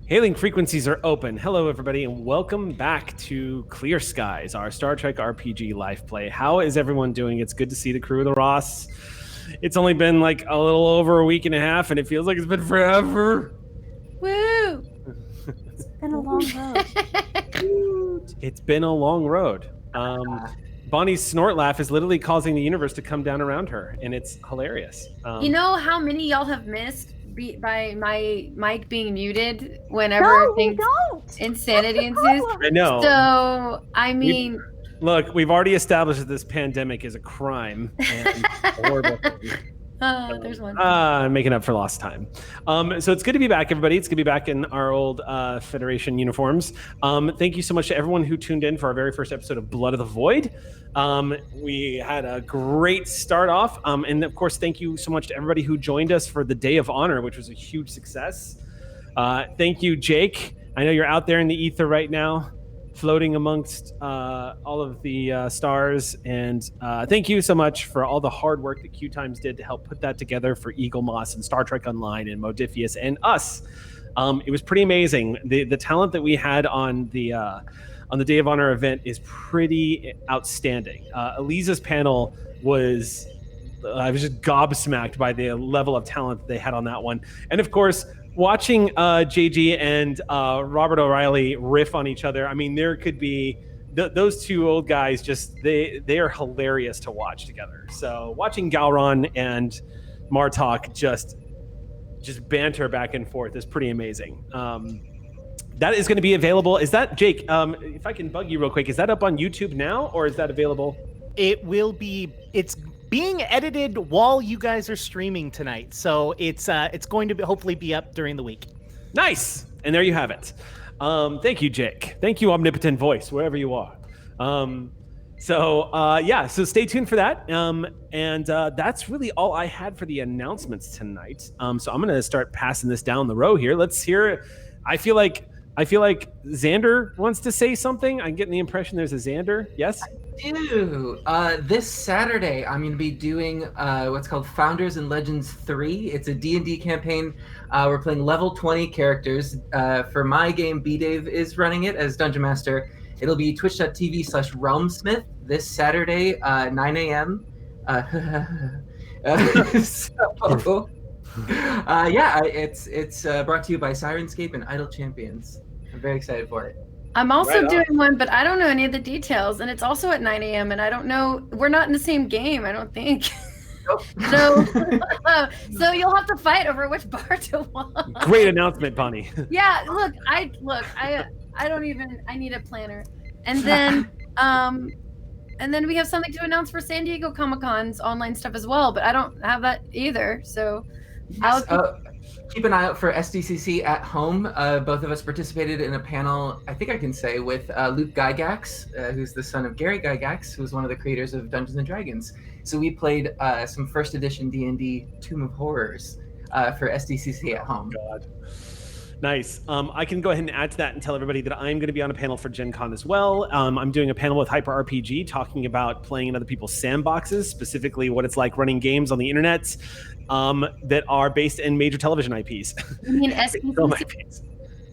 Hailing frequencies are open. Hello, everybody, and welcome back to Clear Skies, our Star Trek RPG live play. How is everyone doing? It's good to see the crew of the Ross. It's only been like a little over a week and a half, and it feels like it's been forever. Woo! It's been a long road. It's been a long road. Bonnie's snort laugh is literally causing the universe to come down around her, and it's hilarious. You know how many y'all have missed by my mic being muted whenever insanity ensues? I know. So, I mean... Look, we've already established that this pandemic is a crime and a horrible thing. There's one. I'm making up for lost time. So it's good to be back, everybody. It's good to be back in our old Federation uniforms. Thank you so much to everyone who tuned in for our very first episode of Blood of the Void. We had a great start off. And of course, thank you so much to everybody who joined us for the Day of Honor, which was a huge success. Thank you, Jake. I know you're out there in the ether right now, floating amongst all of the stars. And thank you so much for all the hard work that QueueTimes did to help put that together for Eagle Moss and Star Trek Online and Modifius and us. It was pretty amazing. The talent that we had on the Day of Honor event is pretty outstanding. Elisa's panel was... I was just gobsmacked by the level of talent that they had on that one. And of course, watching JG and Robert O'Reilly riff on each other, I mean, there could be those two old guys. Just they are hilarious to watch together. So watching Galron and Martok just banter back and forth is pretty amazing. That is going to be available. Is that, Jake? If I can bug you real quick, is that up on YouTube now, or is that available? It will be. It's being edited while you guys are streaming tonight, so it's going to hopefully be up during the week. Nice, and there you have it. Thank you, Jake. Thank you, Omnipotent Voice, wherever you are. So stay tuned for that. And that's really all I had for the announcements tonight. So I'm going to start passing this down the row here. Let's hear. I feel like Xander wants to say something. I'm getting the impression there's a Xander. Yes? Do. This Saturday, I'm going to be doing what's called Founders and Legends 3. It's a D&D campaign. We're playing level 20 characters. For my game, B-Dave is running it as Dungeon Master. It'll be twitch.tv/RealmSmith this Saturday, 9 a.m. It's brought to you by Sirenscape and Idle Champions. I'm very excited for it. I'm also doing one, but I don't know any of the details, and it's also at 9 a.m. and I don't know. We're not in the same game, I don't think. Nope. So you'll have to fight over which bar to watch. Great announcement, Bonnie. Yeah, I don't even. I need a planner, and then we have something to announce for San Diego Comic-Con's online stuff as well. But I don't have that either, so keep an eye out for SDCC at home. Both of us participated in a panel, I think I can say, with Luke Gygax, who's the son of Gary Gygax, who's one of the creators of Dungeons & Dragons. So we played some first edition D&D Tomb of Horrors for SDCC at home. God. Nice. I can go ahead and add to that and tell everybody that I'm going to be on a panel for Gen Con as well. I'm doing a panel with Hyper RPG talking about playing in other people's sandboxes, specifically what it's like running games on the internet that are based in major television IPs. You mean SDCC?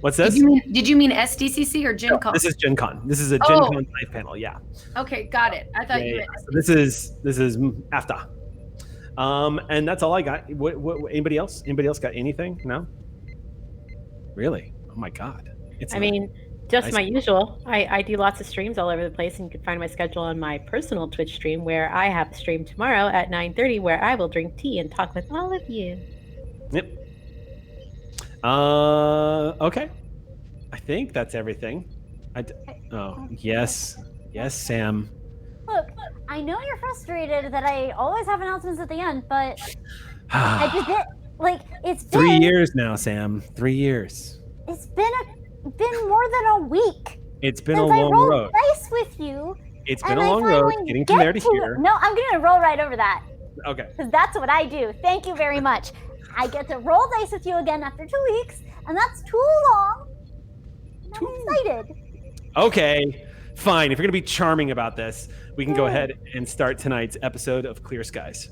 What's this? Did you mean SDCC or Gen Con? This is Gen Con. This is a Gen Con live panel, yeah. Okay, got it. I thought you meant SDCC. This is AFTA. And that's all I got. What anybody else? Anybody else got anything? No? Really? Oh my God. Just my usual. I do lots of streams all over the place, and you can find my schedule on my personal Twitch stream, where I have a stream tomorrow at 9:30 where I will drink tea and talk with all of you. Yep. Okay. I think that's everything. Yes. Yes, Sam. Look, I know you're frustrated that I always have announcements at the end, but I just did. It's been 3 years now, Sam. 3 years. It's been more than a week. It's been since a long road. I rolled dice with you. It's been a long road getting from there to here. No, I'm going to roll right over that. Okay. Because that's what I do. Thank you very much. I get to roll dice with you again after 2 weeks, and that's too long. And I'm excited. Okay, fine. If you're going to be charming about this, we can go ahead and start tonight's episode of Clear Skies.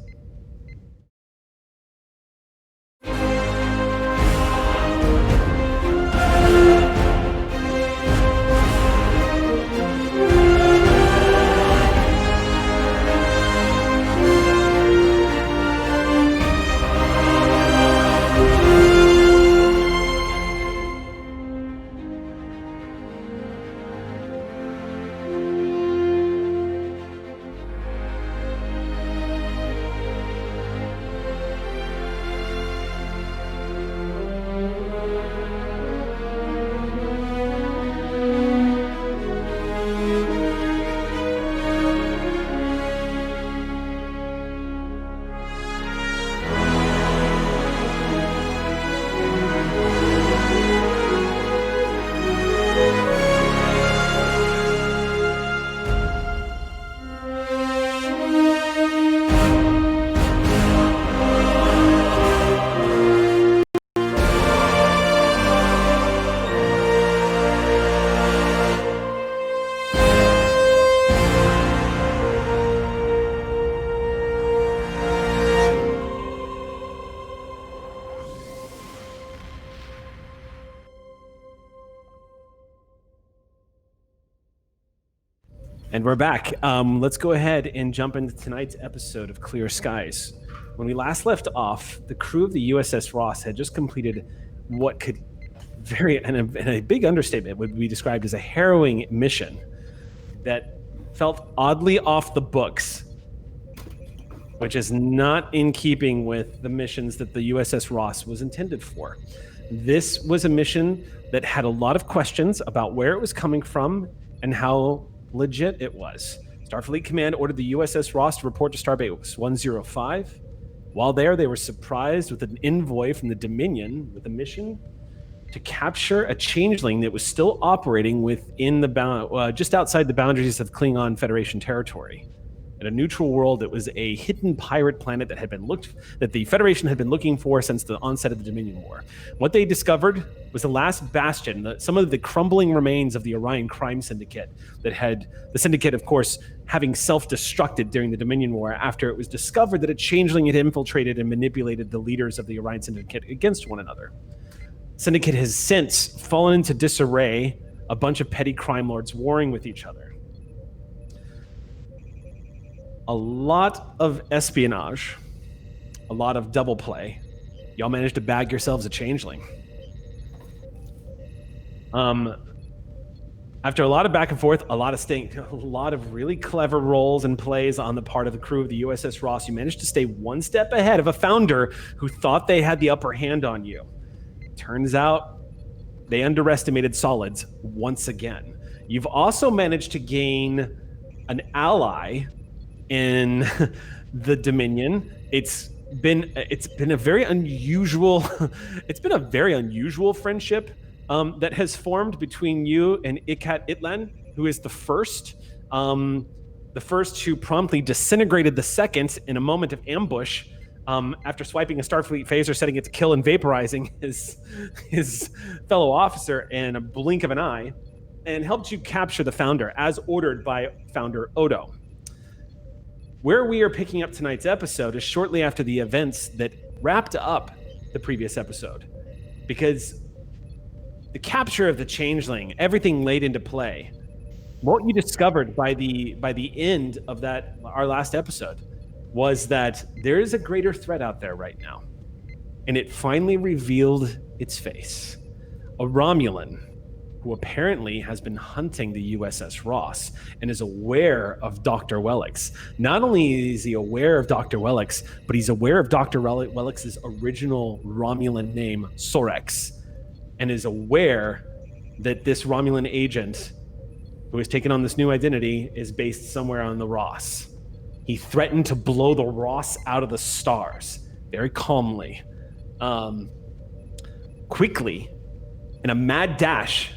And we're back. Let's go ahead and jump into tonight's episode of Clear Skies. When we last left off, the crew of the USS Ross had just completed what could and a big understatement would be described as a harrowing mission that felt oddly off the books, which is not in keeping with the missions that the USS Ross was intended for. This was a mission that had a lot of questions about where it was coming from and how legit it was. Starfleet Command ordered the USS Ross to report to Starbase 105. While there, they were surprised with an envoy from the Dominion with a mission to capture a changeling that was still operating within the just outside the boundaries of Klingon Federation territory. In a neutral world, it was a hidden pirate planet that the Federation had been looking for since the onset of the Dominion War. What they discovered was the last bastion, some of the crumbling remains of the Orion crime syndicate that had, the syndicate, of course, having self-destructed during the Dominion War after it was discovered that a changeling had infiltrated and manipulated the leaders of the Orion syndicate against one another. Syndicate has since fallen into disarray, a bunch of petty crime lords warring with each other. A lot of espionage, a lot of double play. Y'all managed to bag yourselves a changeling. After a lot of back and forth, a lot of really clever roles and plays on the part of the crew of the USS Ross, you managed to stay one step ahead of a founder who thought they had the upper hand on you. Turns out they underestimated solids once again. You've also managed to gain an ally in the Dominion. It's been a very unusual friendship that has formed between you and LAKAT, who is the first who promptly disintegrated the second in a moment of ambush after swiping a Starfleet phaser, setting it to kill and vaporizing his fellow officer in a blink of an eye, and helped you capture the founder as ordered by Founder Odo. Where we are picking up tonight's episode is shortly after the events that wrapped up the previous episode, because the capture of the changeling, everything laid into play. What you discovered by the end of our last episode was that there is a greater threat out there right now, and it finally revealed its face. A Romulan who apparently has been hunting the USS Ross and is aware of Dr. Wellix. Not only is he aware of Dr. Wellix, but he's aware of Dr. Wellix's original Romulan name, Sorex, and is aware that this Romulan agent who has taken on this new identity is based somewhere on the Ross. He threatened to blow the Ross out of the stars, very calmly. Quickly, in a mad dash,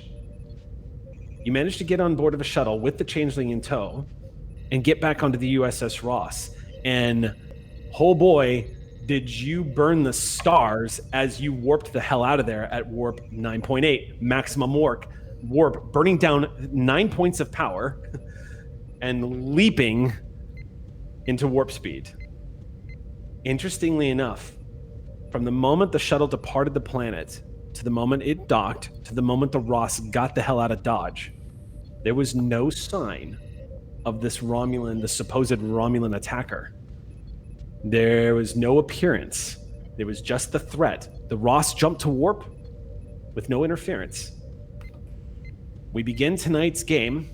you managed to get on board of a shuttle with the changeling in tow and get back onto the USS Ross. And oh boy, did you burn the stars as you warped the hell out of there at warp 9.8, maximum warp, burning down 9 points of power and leaping into warp speed. Interestingly enough, from the moment the shuttle departed the planet to the moment it docked, to the moment the Ross got the hell out of Dodge, there was no sign of this Romulan, the supposed Romulan attacker. There was no appearance. There was just the threat. The Ross jumped to warp with no interference. We begin tonight's game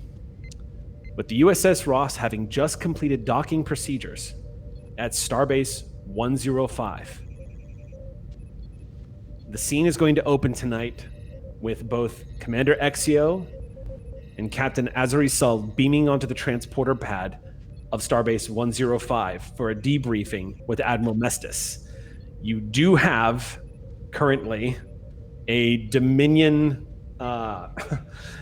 with the USS Ross having just completed docking procedures at Starbase 105. The scene is going to open tonight with both Commander EXEO and Captain Azari-Sul beaming onto the transporter pad of Starbase 105 for a debriefing with Admiral Mestis. You do have currently a Dominion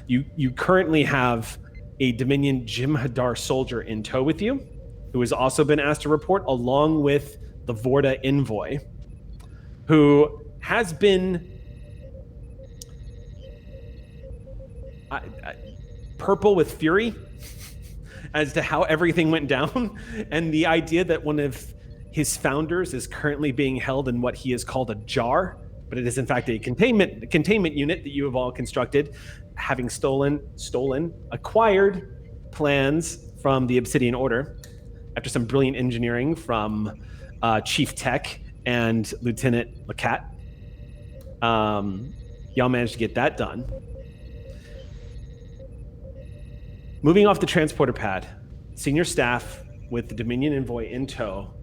you currently have a Dominion Jem'Hadar soldier in tow with you, who has also been asked to report, along with the Vorta envoy, who has been purple with fury as to how everything went down, and the idea that one of his founders is currently being held in what he has called a jar, but it is in fact a containment unit that you have all constructed, having acquired plans from the Obsidian Order, after some brilliant engineering from Chief Tech and Lieutenant LAKAT. Y'all managed to get that done. Moving off the transporter pad, senior staff with the Dominion envoy in tow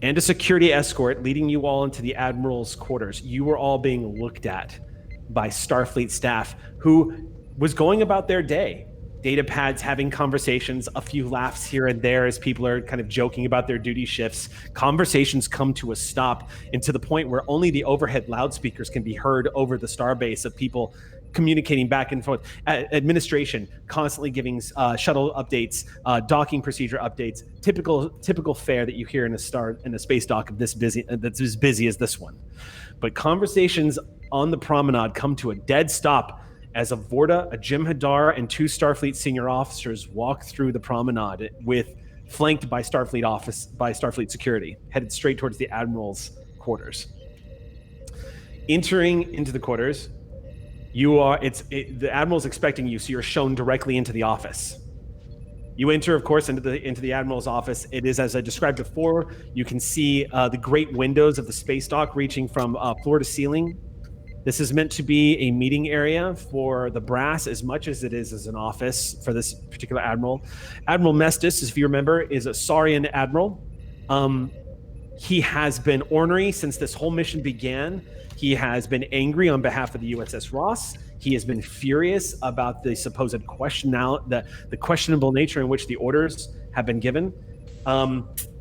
and a security escort leading you all into the Admiral's quarters. You were all being looked at by Starfleet staff who was going about their day. Data pads having conversations, a few laughs here and there as people are kind of joking about their duty shifts. Conversations come to a stop, and to the point where only the overhead loudspeakers can be heard over the starbase of people communicating back and forth. Administration constantly giving shuttle updates, docking procedure updates, typical fare that you hear in a space dock of this busy, that's as busy as this one. But conversations on the promenade come to a dead stop as a Vorta, a Jem'Hadar, and 2 Starfleet senior officers walk through the promenade flanked by Starfleet security, headed straight towards the Admiral's quarters. Entering into the quarters, the Admiral's expecting you, so you're shown directly into the office. You enter, of course, into the Admiral's office. It is, as I described before, you can see the great windows of the space dock reaching from floor to ceiling. This is meant to be a meeting area for the brass as much as it is as an office for this particular admiral. Admiral Mestis, if you remember, is a Saurian admiral. He has been ornery since this whole mission began. He has been angry on behalf of the USS Ross. He has been furious about the supposed the questionable nature in which the orders have been given.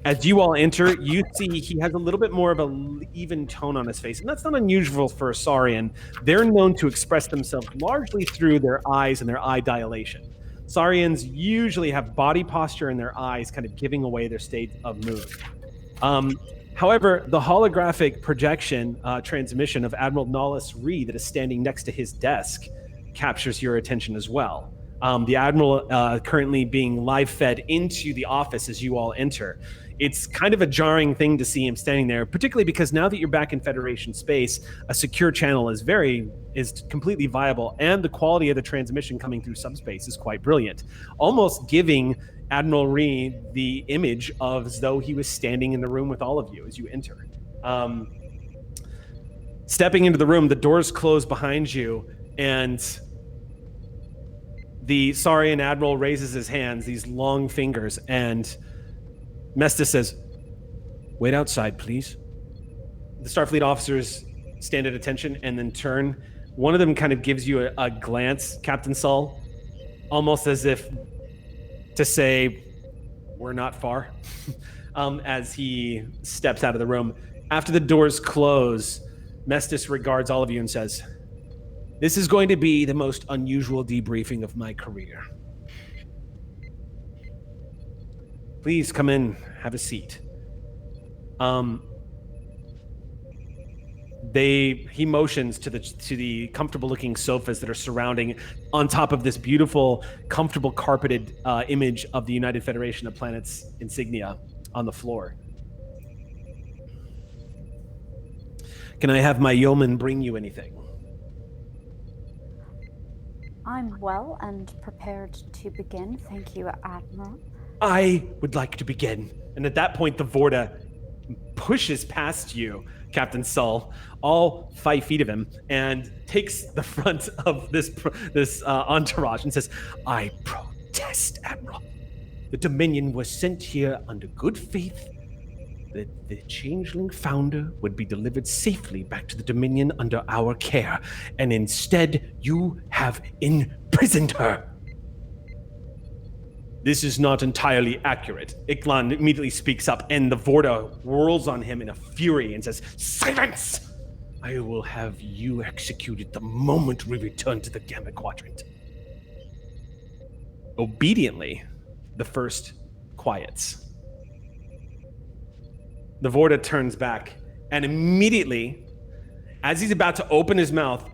As you all enter, you see he has a little bit more of an even tone on his face, and that's not unusual for a Saurian. They're known to express themselves largely through their eyes and their eye dilation. Saurians usually have body posture and their eyes kind of giving away their state of mood. However, the holographic projection transmission of Admiral Nollis Ree that is standing next to his desk captures your attention as well. The Admiral currently being live fed into the office as you all enter. It's kind of a jarring thing to see him standing there, particularly because now that you're back in Federation space, a secure channel is completely viable, and the quality of the transmission coming through subspace is quite brilliant, almost giving Admiral Ree the image of as though he was standing in the room with all of you as you enter. Stepping into the room, the doors close behind you, and the Saurian Admiral raises his hands, these long fingers, and Mestis says, "Wait outside, please." The Starfleet officers stand at attention and then turn. One of them kind of gives you a glance, Captain Sull, almost as if to say, "We're not far," as he steps out of the room. After the doors close, Mestis regards all of you and says, "This is going to be the most unusual debriefing of my career. Please come in, have a seat." He motions to the comfortable-looking sofas that are surrounding, on top of this beautiful, comfortable, carpeted image of the United Federation of Planets insignia on the floor. "Can I have my yeoman bring you anything?" I'm well and prepared to begin. Thank you, Admiral. "I would like to begin." And at that point, the Vorta pushes past you, Captain Sull, all 5 feet of him, and takes the front of this entourage and says, "I protest, Admiral. The Dominion was sent here under good faith that the changeling founder would be delivered safely back to the Dominion under our care, and instead you have imprisoned her." "This is not entirely accurate." Iklan immediately speaks up, and the Vorta whirls on him in a fury and says, "Silence! I will have you executed the moment we return to the Gamma Quadrant." Obediently, the first quiets. The Vorta turns back, and immediately, as he's about to open his mouth,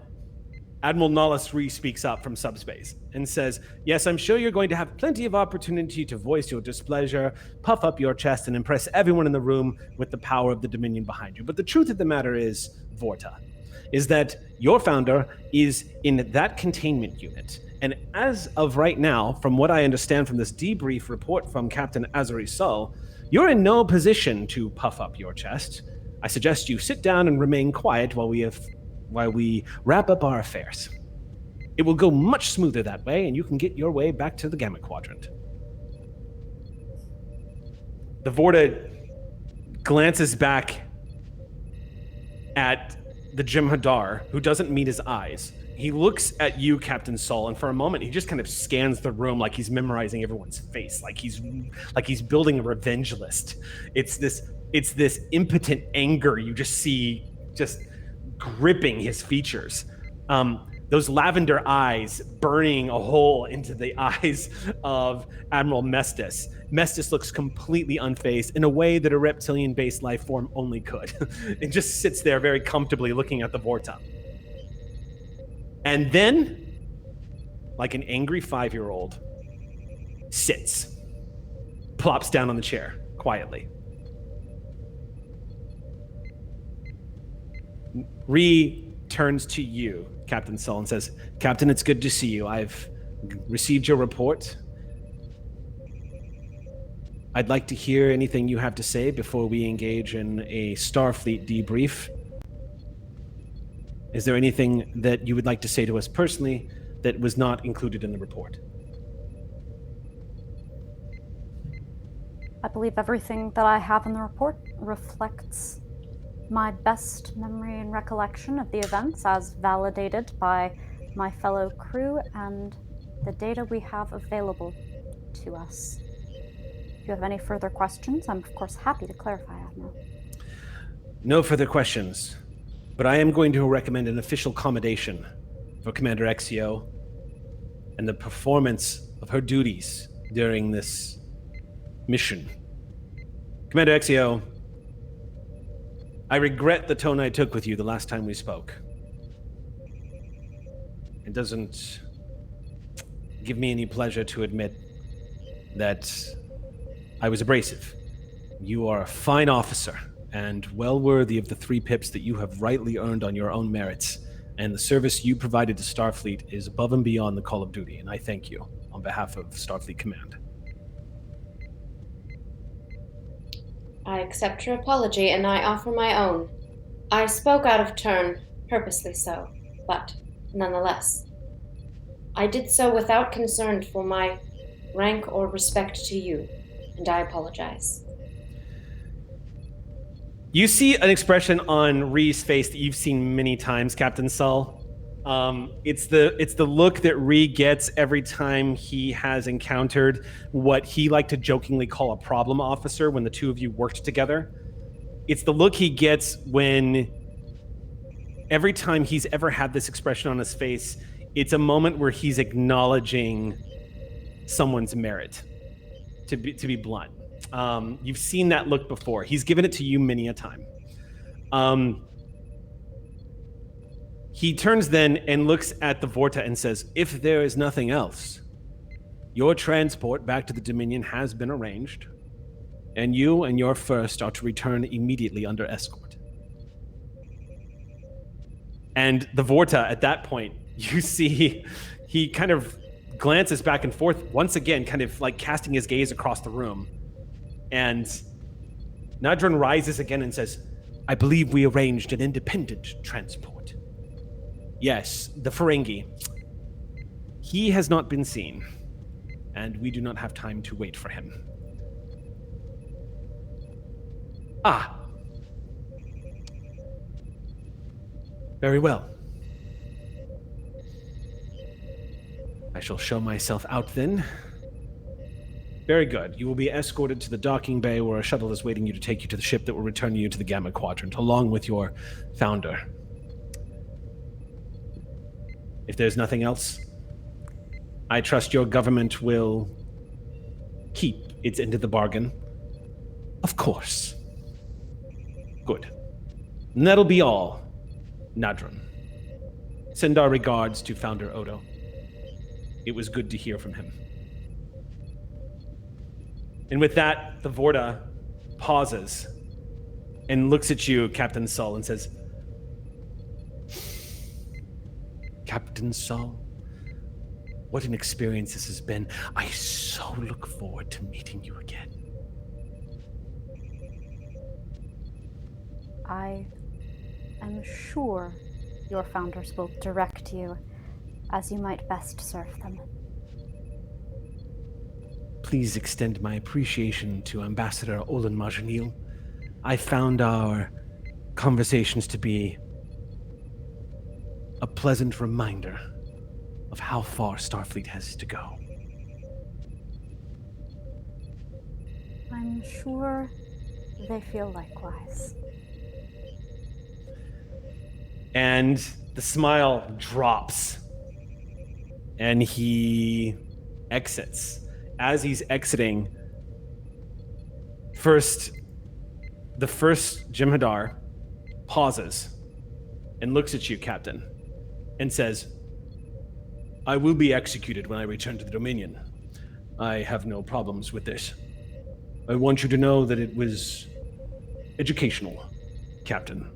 Admiral Nollis Ree speaks up from subspace and says, "Yes, I'm sure you're going to have plenty of opportunity to voice your displeasure, puff up your chest, and impress everyone in the room with the power of the Dominion behind you. But the truth of the matter is, Vorta, is that your founder is in that containment unit, And as of right now, from what I understand from this debrief report from Captain Azuri Sol, you're in no position to puff up your chest. I suggest you sit down and remain quiet while we wrap up our affairs. It will go much smoother that way, and you can get your way back to the Gamma Quadrant. The Vorta glances back at the Jem'Hadar, who doesn't meet his eyes. He looks at you, Captain Sol, and for a moment he just kind of scans the room like he's memorizing everyone's face, like he's building a revenge list. It's this impotent anger you just see just gripping his features. Those lavender eyes burning a hole into the eyes of Admiral Mestis. Mestis looks completely unfazed in a way that a reptilian-based life form only could. It just sits there very comfortably looking at the Vorta. And then, like an angry 5-year-old, sits, plops down on the chair quietly. Turns to you, Captain Sol, and says, Captain, it's good to see you. I've received your report. I'd like to hear anything you have to say before we engage in a Starfleet debrief. Is there anything that you would like to say to us personally that was not included in the report? I believe everything that I have in the report reflects my best memory and recollection of the events as validated by my fellow crew and the data we have available to us. If you have any further questions, I'm of course happy to clarify, Admiral. No further questions, but I am going to recommend an official commendation for Commander EXEO and the performance of her duties during this mission. Commander EXEO, I regret the tone I took with you the last time we spoke. It doesn't give me any pleasure to admit that I was abrasive. You are a fine officer and well worthy of the 3 pips that you have rightly earned on your own merits, and the service you provided to Starfleet is above and beyond the call of duty, and I thank you on behalf of Starfleet Command. I accept your apology, and I offer my own. I spoke out of turn, purposely so, but nonetheless. I did so without concern for my rank or respect to you, and I apologize. You see an expression on Rhee's face that you've seen many times, Captain Sol. It's the look that Rhee gets every time he has encountered what he liked to jokingly call a problem officer when the two of you worked together. It's the look he gets when every time he's ever had this expression on his face, it's a moment where he's acknowledging someone's merit, to be blunt. You've seen that look before. He's given it to you many a time. He turns then and looks at the Vorta and says, if there is nothing else, your transport back to the Dominion has been arranged, and you and your first are to return immediately under escort. And the Vorta, at that point, you see he kind of glances back and forth, once again, kind of like casting his gaze across the room. And Nadran rises again and says, I believe we arranged an independent transport. Yes, the Ferengi. He has not been seen, and we do not have time to wait for him. Ah. Very well. I shall show myself out then. Very good. You will be escorted to the docking bay where a shuttle is waiting you to take you to the ship that will return you to the Gamma Quadrant, along with your founder. If there's nothing else, I trust your government will keep its end of the bargain. Of course. Good. And that'll be all, Nadran. Send our regards to Founder Odo. It was good to hear from him. And with that, the Vorta pauses and looks at you, Captain Sol, and says, Captain Sol, What an experience this has been. I so look forward to meeting you again. I am sure your founders will direct you as you might best serve them. Please extend my appreciation to Ambassador OLYN MADZHIN-NIL. I found our conversations to be a pleasant reminder of how far Starfleet has to go. I'm sure they feel likewise. And the smile drops, and he exits. As he's exiting, the first Jem'Hadar pauses and looks at you, Captain, and says, I will be executed when I return to the Dominion. I have no problems with this. I want you to know that it was educational, Captain.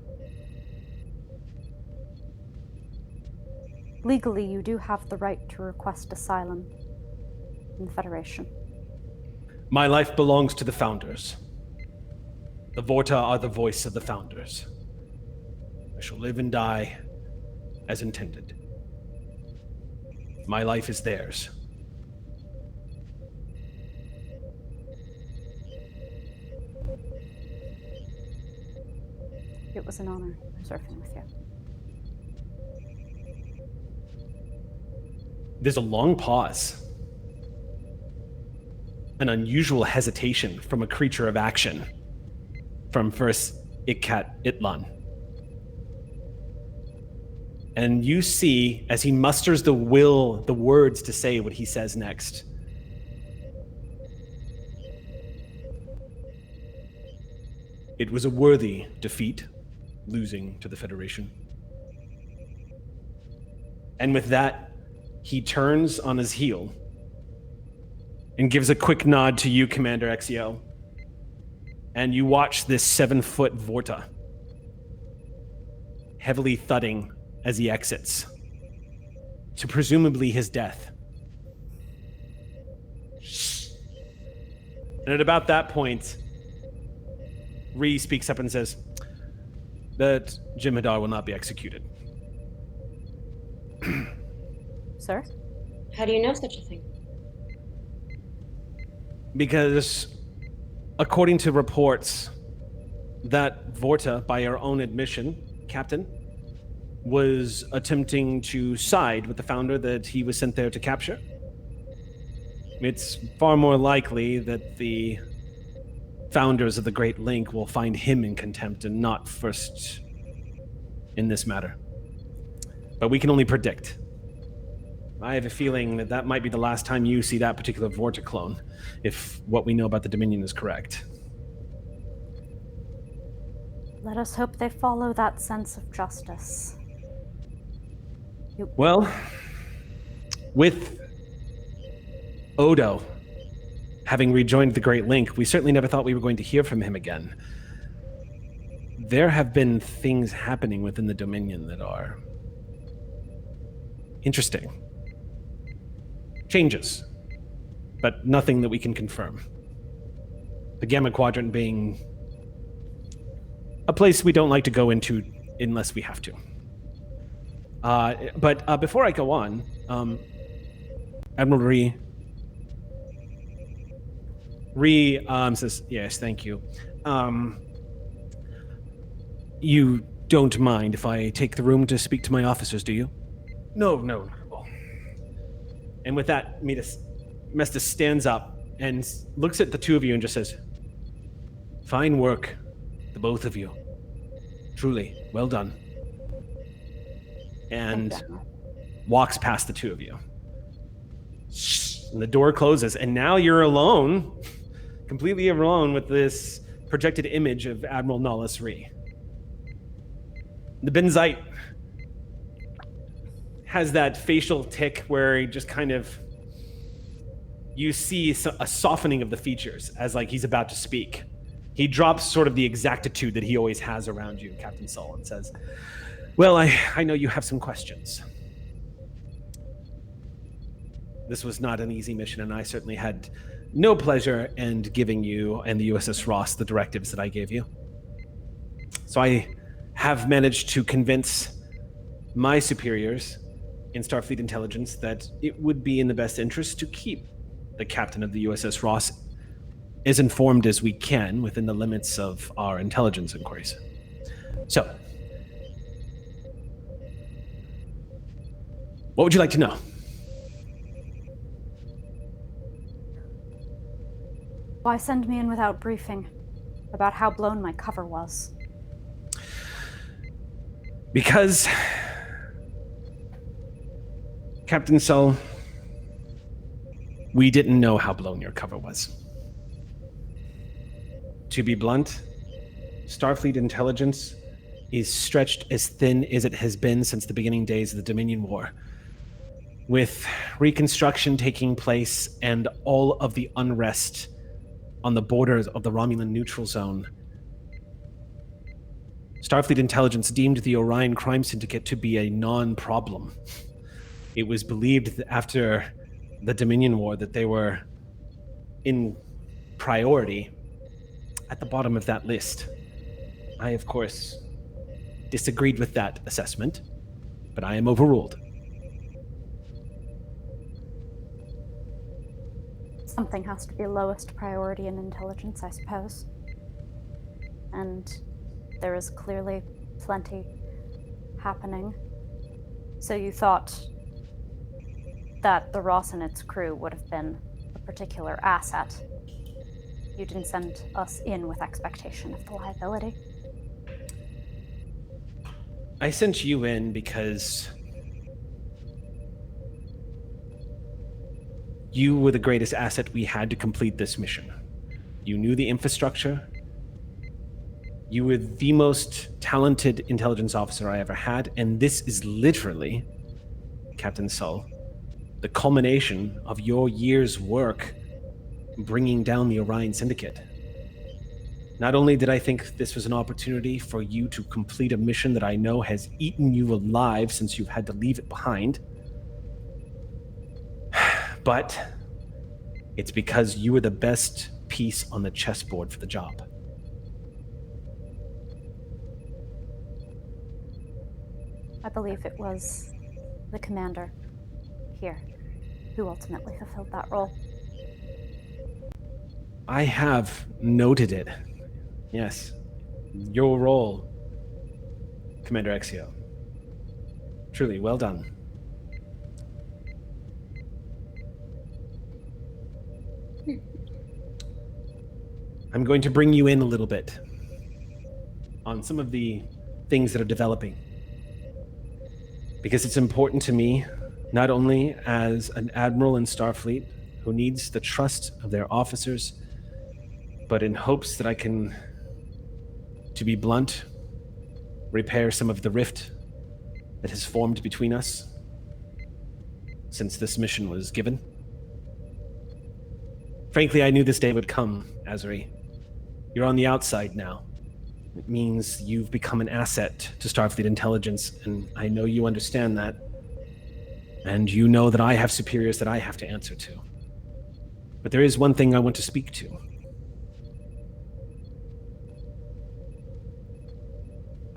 Legally, you do have the right to request asylum in the Federation. My life belongs to the Founders. The Vorta are the voice of the Founders. I shall live and die as intended. My life is theirs. It was an honor serving with you. There's a long pause. An unusual hesitation from a creature of action. From first Ikat Itlan. And you see, as he musters the words to say what he says next. It was a worthy defeat, losing to the Federation. And with that, he turns on his heel and gives a quick nod to you, Commander EXEO. And you watch this 7-foot Vorta heavily thudding as he exits to presumably his death. And at about that point, Ree speaks up and says that Jem'Hadar will not be executed. Sir? How do you know such a thing? Because according to reports, that Vorta, by her own admission, Captain, was attempting to side with the Founder that he was sent there to capture. It's far more likely that the Founders of the Great Link will find him in contempt and not first in this matter. But we can only predict. I have a feeling that that might be the last time you see that particular Vorta clone, if what we know about the Dominion is correct. Let us hope they follow that sense of justice. Well, with Odo having rejoined the Great Link, we certainly never thought we were going to hear from him again. There have been things happening within the Dominion that are interesting. Changes, but nothing that we can confirm. The Gamma Quadrant being a place we don't like to go into unless we have to. But before I go on, Admiral Ree says, yes, thank you. You don't mind if I take the room to speak to my officers, do you? No. And with that, Mestis stands up and looks at the two of you and just says, fine work, the both of you. Truly, well done. And walks past the two of you. And the door closes, and now you're alone, completely alone with this projected image of Admiral Nollis Ree. The Benzite has that facial tick where he just kind of, you see a softening of the features as like he's about to speak. He drops sort of the exactitude that he always has around you, Captain Sol, and says, well, I know you have some questions. this was not an easy mission, and I certainly had no pleasure in giving you and the USS Ross the directives that I gave you. So I have managed to convince my superiors in Starfleet intelligence that it would be in the best interest to keep the captain of the USS Ross as informed as we can within the limits of our intelligence inquiries. So, what would you like to know? Why send me in without briefing about how blown my cover was? Because, Captain Sol, we didn't know how blown your cover was. To be blunt, Starfleet intelligence is stretched as thin as it has been since the beginning days of the Dominion War. With reconstruction taking place and all of the unrest on the borders of the Romulan neutral zone, Starfleet intelligence deemed the Orion crime syndicate to be a non-problem. It was believed that after the Dominion War that they were in priority at the bottom of that list. I, of course, disagreed with that assessment, but I am overruled. Something has to be lowest priority in intelligence, I suppose. And there is clearly plenty happening. So you thought that the Ross and its crew would have been a particular asset. You didn't send us in with expectation of the liability. I sent you in because you were the greatest asset we had to complete this mission. You knew the infrastructure. You were the most talented intelligence officer I ever had, and this is literally, Captain Sol, the culmination of your year's work bringing down the Orion Syndicate. Not only did I think this was an opportunity for you to complete a mission that I know has eaten you alive since you've had to leave it behind, but it's because you were the best piece on the chessboard for the job. I believe it was the commander here who ultimately fulfilled that role. I have noted it. Yes. Your role, Commander EXEO. Truly, well done. I'm going to bring you in a little bit on some of the things that are developing. Because it's important to me, not only as an admiral in Starfleet who needs the trust of their officers, but in hopes that I can, to be blunt, repair some of the rift that has formed between us since this mission was given. Frankly, I knew this day would come, Azri. You're on the outside now. It means you've become an asset to Starfleet intelligence, and I know you understand that. And you know that I have superiors that I have to answer to. But there is one thing I want to speak to.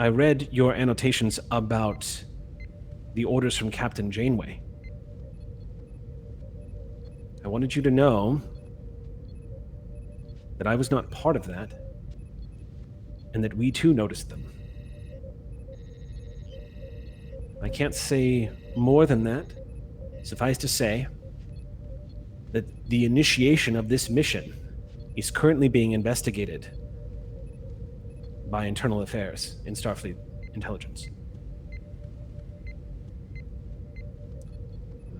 I read your annotations about the orders from Captain Janeway. I wanted you to know that I was not part of that, and that we too noticed them. I can't say more than that. Suffice to say that the initiation of this mission is currently being investigated by Internal Affairs in Starfleet Intelligence.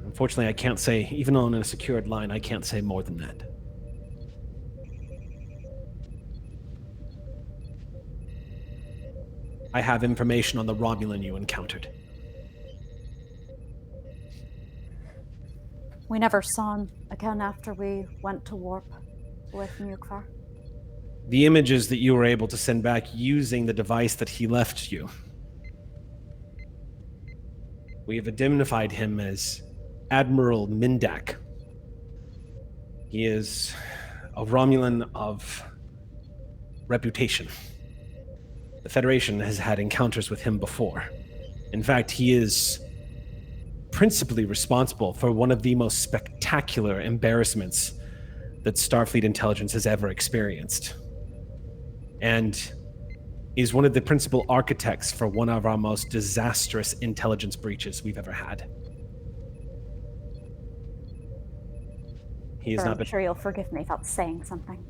Unfortunately, I can't say, even on a secured line, I can't say more than that. I have information on the Romulan you encountered. We never saw him again after we went to warp with Mukvar. The images that you were able to send back using the device that he left you. We have identified him as Admiral Mindak. He is a Romulan of reputation. The Federation has had encounters with him before. In fact, he is principally responsible for one of the most spectacular embarrassments that Starfleet intelligence has ever experienced. And is one of the principal architects for one of our most disastrous intelligence breaches we've ever had. He has not been... I'm sure you'll forgive me without saying something.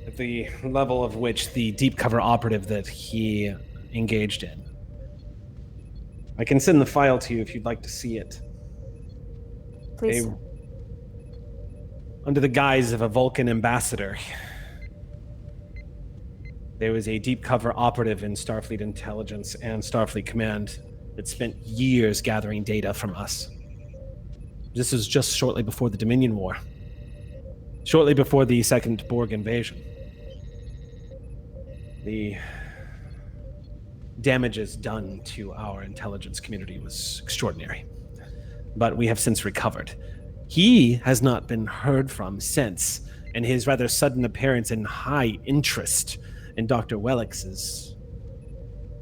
At the level of which the deep cover operative that he engaged in. I can send the file to you if you'd like to see it. Please. Under the guise of a Vulcan ambassador, there was a deep cover operative in Starfleet Intelligence and Starfleet Command that spent years gathering data from us. This was just shortly before the Dominion War. Shortly before the second Borg invasion. The damages done to our intelligence community was extraordinary. But we have since recovered. He has not been heard from since, and his rather sudden appearance and high interest in Dr. Wellix is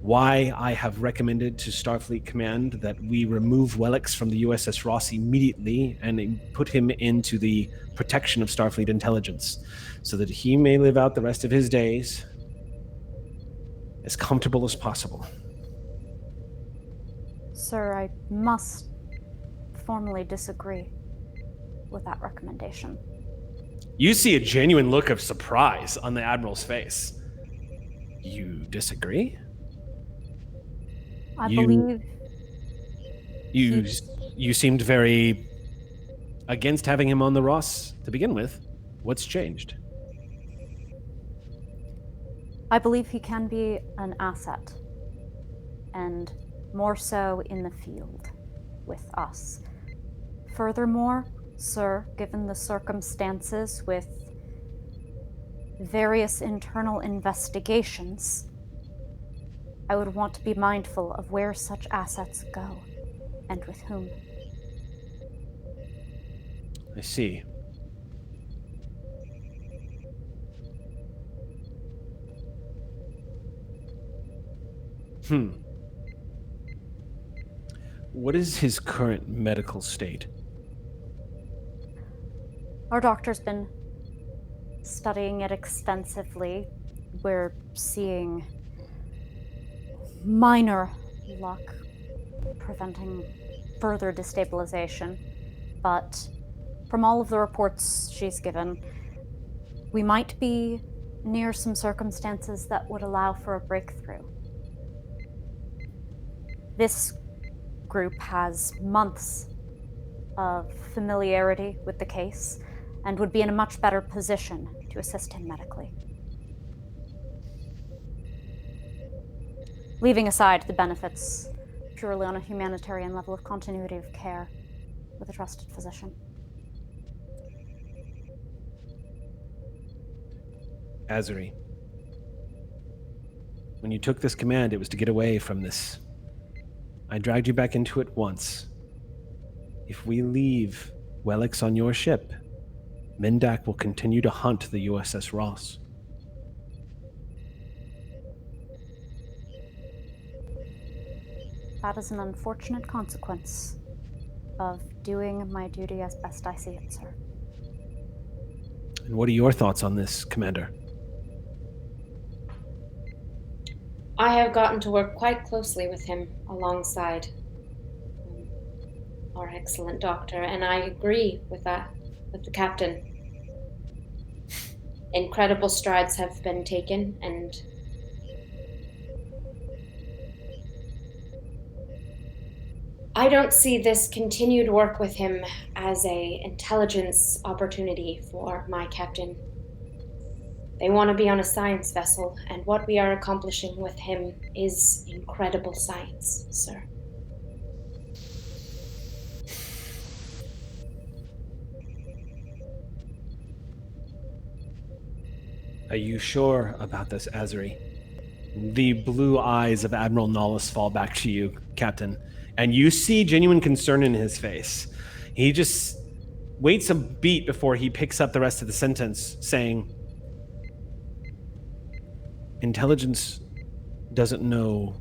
why I have recommended to Starfleet Command that we remove Wellix from the USS Ross immediately and put him into the protection of Starfleet intelligence so that he may live out the rest of his days as comfortable as possible. Sir, I must formally disagree with that recommendation. You see a genuine look of surprise on the Admiral's face. You disagree? I believe... You seemed very against having him on the Ross to begin with. What's changed? I believe he can be an asset, and more so in the field with us. Furthermore, sir, given the circumstances with various internal investigations, I would want to be mindful of where such assets go and with whom. I see. What is his current medical state? Our doctor's been studying it extensively. We're seeing minor luck preventing further destabilization, but from all of the reports she's given, we might be near some circumstances that would allow for a breakthrough. This group has months of familiarity with the case and would be in a much better position to assist him medically. Leaving aside the benefits purely on a humanitarian level of continuity of care with a trusted physician. Azuri, when you took this command, it was to get away from this. I dragged you back into it once. If we leave Wellix on your ship, Mendak will continue to hunt the USS Ross. That is an unfortunate consequence of doing my duty as best I see it, sir. And what are your thoughts on this, Commander? I have gotten to work quite closely with him alongside our excellent doctor, and I agree with that, with the captain. Incredible strides have been taken, and I don't see this continued work with him as a intelligence opportunity for my captain. They want to be on a science vessel, and what we are accomplishing with him is incredible science, sir. Are you sure about this, Azuri? The blue eyes of Admiral Nollis fall back to you, Captain, and you see genuine concern in his face. He just waits a beat before he picks up the rest of the sentence, saying, "Intelligence doesn't know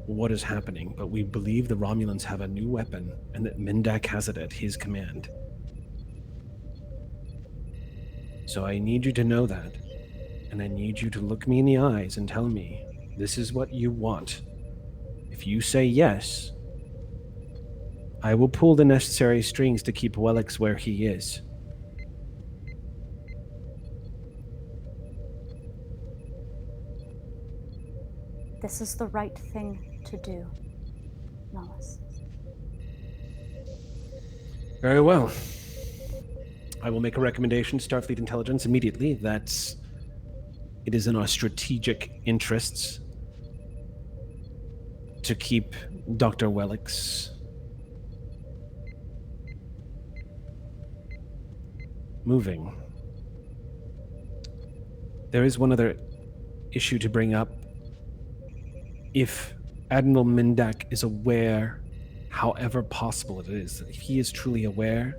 what is happening, but we believe the Romulans have a new weapon and that Mindak has it at his command. So I need you to know that, and I need you to look me in the eyes and tell me this is what you want. If you say yes, I will pull the necessary strings to keep Wellix where he is." This is the right thing to do, Nellis. Very well. I will make a recommendation to Starfleet Intelligence immediately that it is in our strategic interests to keep Dr. Wellix moving. There is one other issue to bring up. If Admiral Mindak is aware, however possible it is, if he is truly aware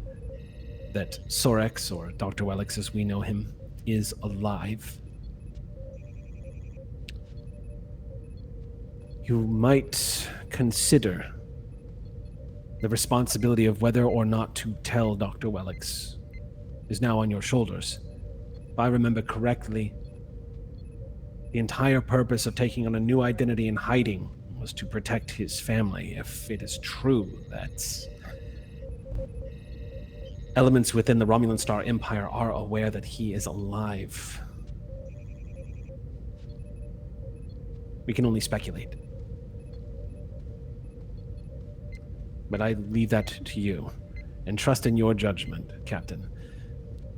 that Sorex, or Dr. Wellix as we know him, is alive, you might consider the responsibility of whether or not to tell Dr. Wellix is now on your shoulders. If I remember correctly, the entire purpose of taking on a new identity and hiding was to protect his family. If it is true that elements within the Romulan Star Empire are aware that he is alive, we can only speculate. But I leave that to you, and trust in your judgment, Captain.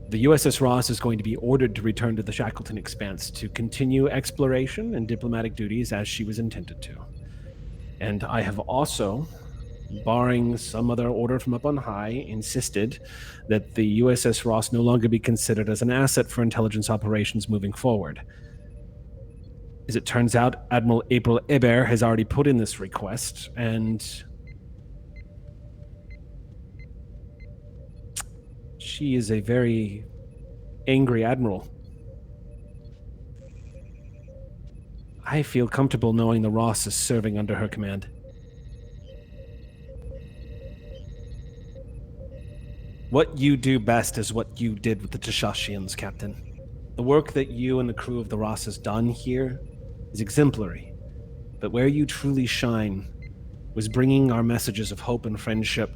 The USS Ross is going to be ordered to return to the Shackleton Expanse to continue exploration and diplomatic duties as she was intended to. And I have also, barring some other order from up on high, insisted that the USS Ross no longer be considered as an asset for intelligence operations moving forward. As it turns out, Admiral April Ebert has already put in this request, and she is a very angry admiral. I feel comfortable knowing the Ross is serving under her command. What you do best is what you did with the Tashashians, Captain. The work that you and the crew of the Ross has done here is exemplary. But where you truly shine was bringing our messages of hope and friendship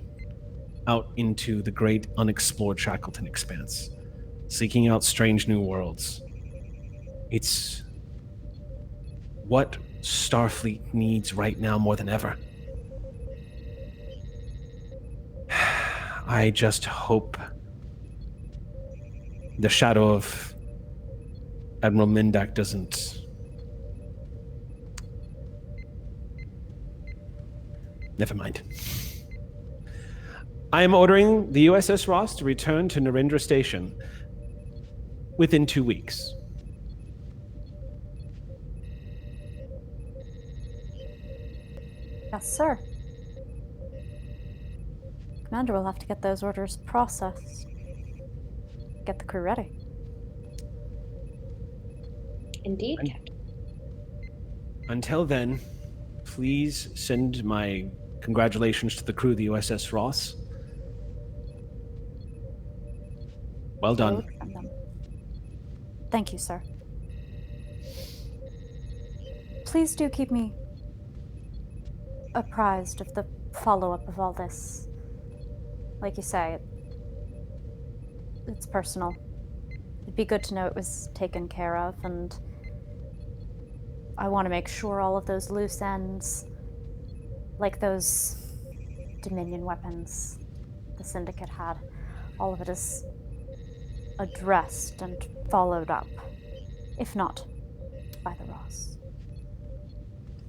out into the great unexplored Shackleton Expanse, seeking out strange new worlds. It's what Starfleet needs right now more than ever. I just hope the shadow of Admiral Mindak doesn't... Never mind. I am ordering the USS Ross to return to Narendra Station within 2 weeks. Yes, sir. Commander will have to get those orders processed. Get the crew ready. Indeed, Captain. Until then, please send my congratulations to the crew of the USS Ross. Well done. From them. Thank you, sir. Please do keep me apprised of the follow-up of all this. Like you say, it's personal. It'd be good to know it was taken care of, and I want to make sure all of those loose ends, like those Dominion weapons the Syndicate had, all of it is addressed and followed up, if not by the Ross.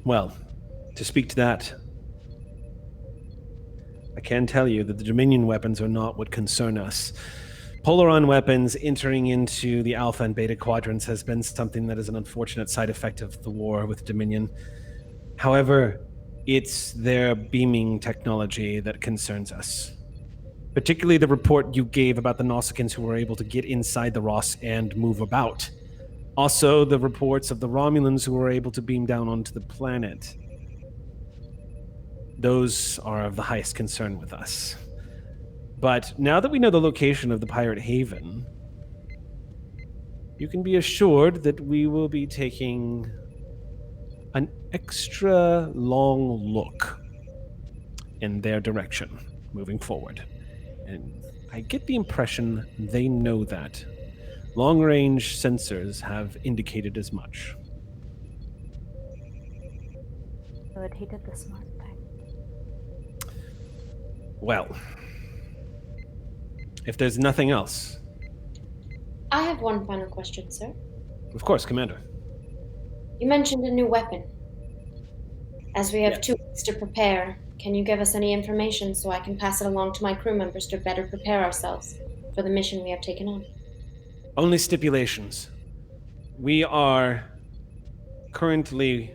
Well, to speak to that, I can tell you that the Dominion weapons are not what concern us. Polaron weapons entering into the Alpha and Beta quadrants has been something that is an unfortunate side effect of the war with Dominion. However, it's their beaming technology that concerns us. Particularly the report you gave about the Nausicaans who were able to get inside the Ross and move about. Also, the reports of the Romulans who were able to beam down onto the planet. Those are of the highest concern with us. But now that we know the location of the Pirate Haven, you can be assured that we will be taking an extra long look in their direction moving forward. And I get the impression they know that. Long-range sensors have indicated as much. Good, he did the smart thing. Well, if there's nothing else... I have one final question, sir. Of course, Commander. You mentioned a new weapon. As we have Yes. 2 weeks to prepare, can you give us any information so I can pass it along to my crew members to better prepare ourselves for the mission we have taken on? Only stipulations. We are currently...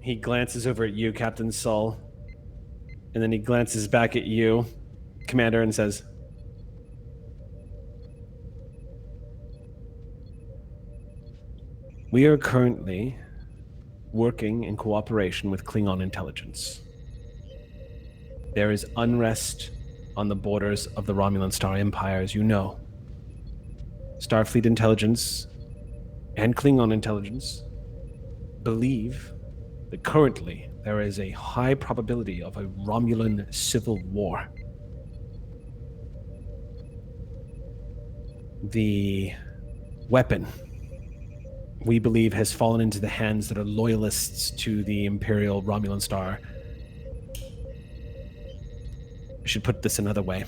He glances over at you, Captain Sull, and then he glances back at you, Commander, and says, we are currently working in cooperation with Klingon intelligence. There is unrest on the borders of the Romulan Star Empire, as you know. Starfleet intelligence and Klingon intelligence believe that currently there is a high probability of a Romulan civil war. The weapon, we believe, has fallen into the hands that are loyalists to the Imperial Romulan Star. I should put this another way.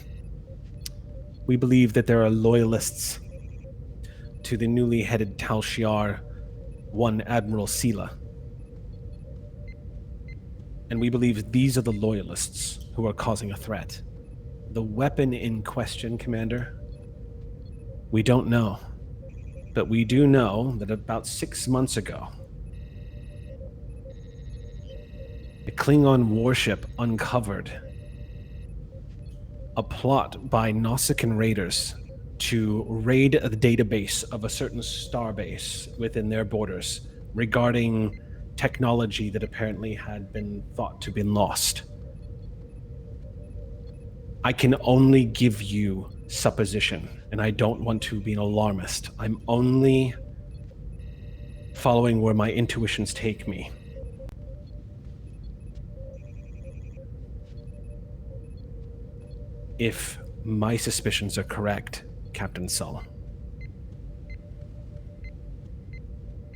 We believe that there are loyalists to the newly headed Tal Shiar 1 Admiral Sela. And we believe these are the loyalists who are causing a threat. The weapon in question, Commander, we don't know. But we do know that about 6 months ago, a Klingon warship uncovered a plot by Nausicaan raiders to raid the database of a certain starbase within their borders regarding technology that apparently had been thought to have been lost. I can only give you supposition, and I don't want to be an alarmist. I'm only following where my intuitions take me. If my suspicions are correct, Captain Sull,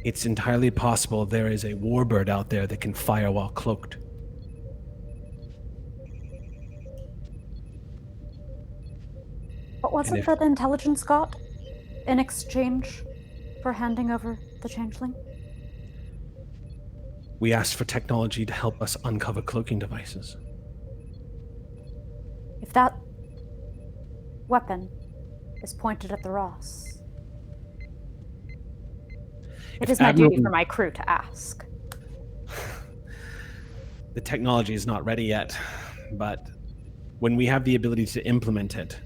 it's entirely possible there is a warbird out there that can fire while cloaked. What was And it if- that intelligence got in exchange for handing over the changeling? We asked for technology to help us uncover cloaking devices. If that weapon is pointed at the Ross, it is my duty for my crew to ask. The technology is not ready yet, but when we have the ability to implement it,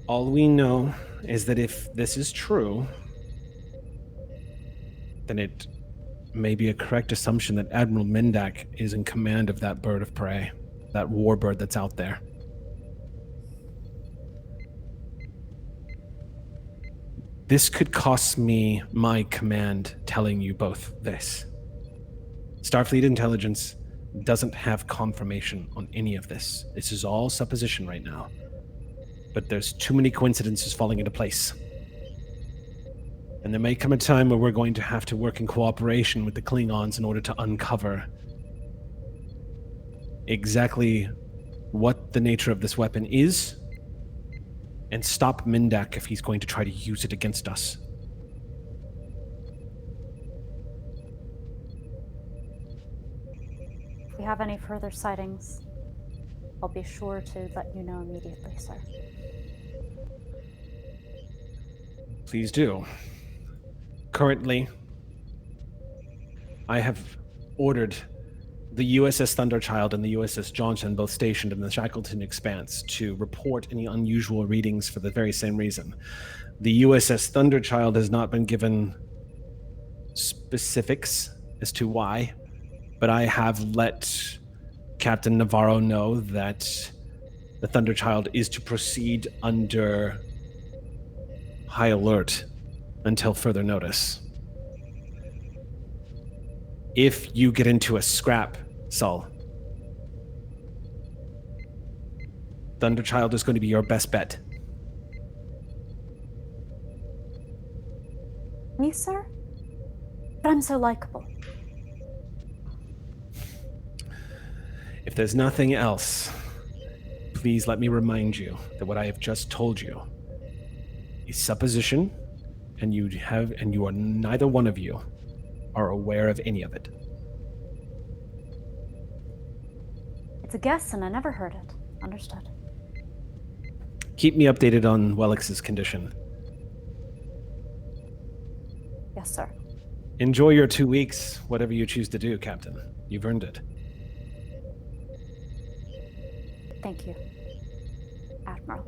all we know is that if this is true, then it may be a correct assumption that Admiral Mendak is in command of that bird of prey, that warbird that's out there. This could cost me my command telling you both this. Starfleet intelligence doesn't have confirmation on any of this. This is all supposition right now. But there's too many coincidences falling into place. And there may come a time where we're going to have to work in cooperation with the Klingons in order to uncover exactly what the nature of this weapon is and stop Mendak if he's going to try to use it against us. If we have any further sightings, I'll be sure to let you know immediately, sir. Please do. Currently, I have ordered the USS Thunderchild and the USS Johnson, both stationed in the Shackleton Expanse, to report any unusual readings for the very same reason. The USS Thunderchild has not been given specifics as to why, but I have let Captain Navarro know that the Thunderchild is to proceed under high alert until further notice. If you get into a scrap, Sol, Thunderchild is going to be your best bet. Me, sir? But I'm so likable. If there's nothing else, please let me remind you that what I have just told you is supposition, and you are neither one of you are aware of any of it. It's a guess, and I never heard it. Understood. Keep me updated on Wellix's condition. Yes, sir. Enjoy your 2 weeks, whatever you choose to do, Captain. You've earned it. Thank you, Admiral.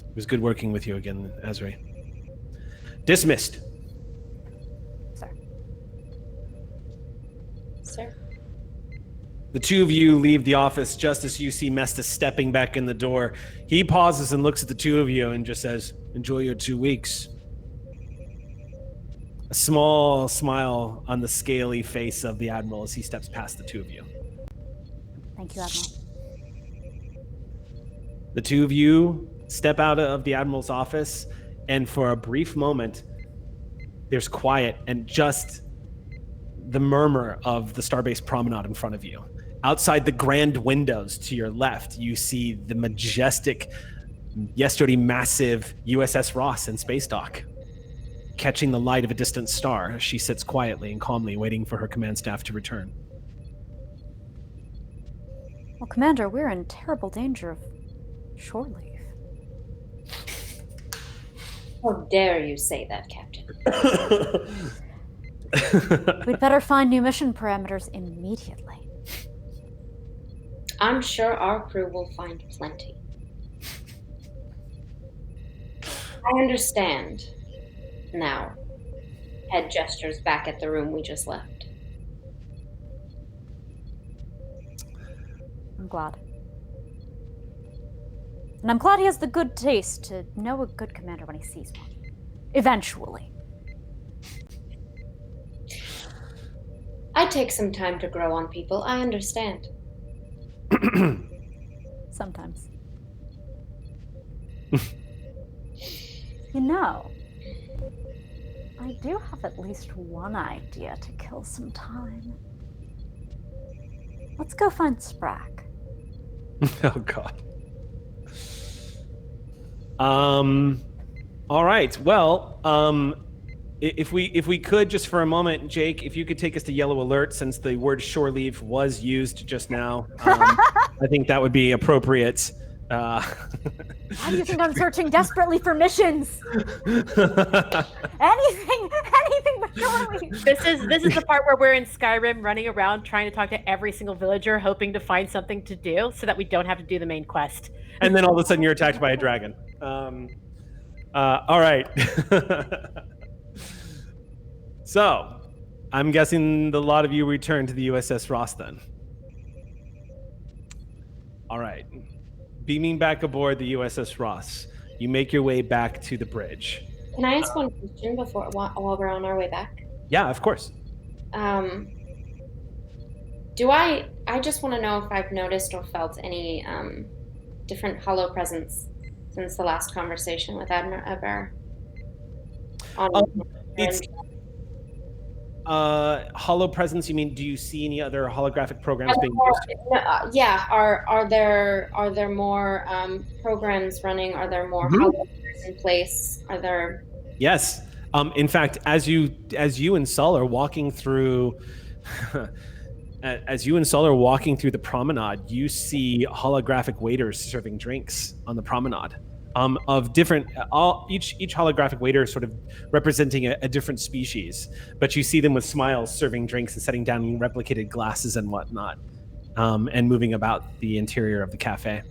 It was good working with you again, Azri. Dismissed. Sir. Sir? The two of you leave the office just as you see Mesta stepping back in the door. He pauses and looks at the two of you and just says, "Enjoy your 2 weeks." A small smile on the scaly face of the Admiral as he steps past the two of you. Thank you, Admiral. The two of you step out of the Admiral's office, and for a brief moment, there's quiet and just the murmur of the Starbase Promenade in front of you. Outside the grand windows to your left, you see the majestic, yesterday massive USS Ross in space dock. Catching the light of a distant star, she sits quietly and calmly waiting for her command staff to return. Well, Commander, we're in terrible danger of shore leave. How dare you say that, Captain? We'd better find new mission parameters immediately. I'm sure our crew will find plenty. I understand. Now, head gestures back at the room we just left. I'm glad. And I'm glad he has the good taste to know a good commander when he sees one. Eventually. I take some time to grow on people, I understand. Sometimes. You know, I do have at least one idea to kill some time. Let's go find Sprack. Oh, God. All right. Well, if we could just for a moment, Jake, if you could take us to yellow alert, since the word shore leave was used just now, I think that would be appropriate. Why do you think I'm searching desperately for missions? anything but shore leave. This is the part where we're in Skyrim running around trying to talk to every single villager, hoping to find something to do so that we don't have to do the main quest. And then all of a sudden you're attacked by a dragon. All right. So, I'm guessing a lot of you returned to the USS Ross then. All right. Beaming back aboard the USS Ross, you make your way back to the bridge. Can I ask one question while we're on our way back? Yeah, of course. I just want to know if I've noticed or felt any different hollow presence since the last conversation with Admiral Eber. It's hollow presence. You mean? Do you see any other holographic programs being used? Yeah. Are there more programs running? Are there more holograms in place? Are there? Yes. In fact, as you and Sol are walking through. As you and Sol are walking through the promenade, you see holographic waiters serving drinks on the promenade. of different, each holographic waiter sort of representing a different species, but you see them with smiles serving drinks and setting down replicated glasses and whatnot, and moving about the interior of the cafe.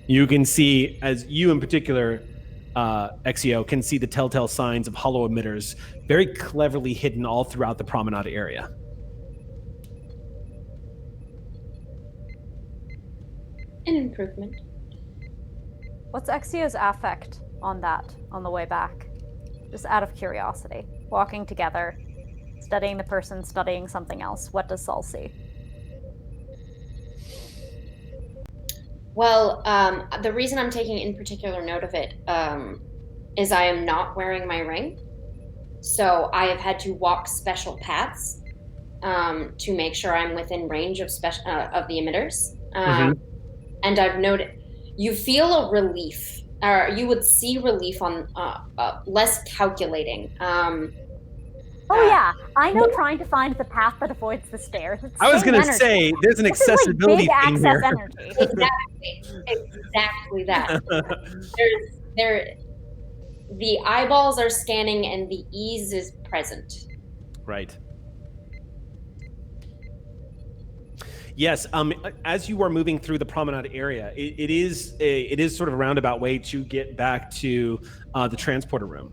You can see, as you in particular, EXEO, can see the telltale signs of hollow emitters very cleverly hidden all throughout the promenade area. An improvement. What's EXEO's affect on that on the way back? Just out of curiosity. Walking together, studying the person, studying something else. What does Saul see? Well, the reason I'm taking in particular note of it is I am not wearing my ring. So I have had to walk special paths to make sure I'm within range of the emitters. And I've noted, you feel a relief, or you would see relief on less calculating. Oh yeah, I know trying to find the path that avoids the stairs. It's I was going to energy. say, there's an This is like accessibility big thing here. access energy. Exactly that. The eyeballs are scanning and the ease is present. Right. Yes, as you are moving through the promenade area, it is sort of a roundabout way to get back to the transporter room.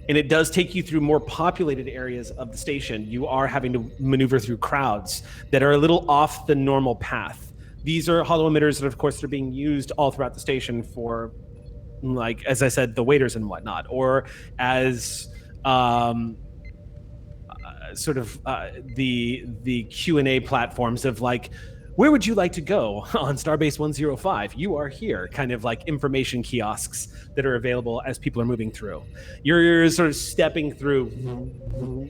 And it does take you through more populated areas of the station. You are having to maneuver through crowds that are a little off the normal path. These are hollow emitters that, of course, are being used all throughout the station for, like, as I said, the waiters and whatnot, or as sort of the Q&A platforms of, like, where would you like to go on Starbase 105? You are here, kind of like information kiosks that are available as people are moving through. You're sort of stepping through,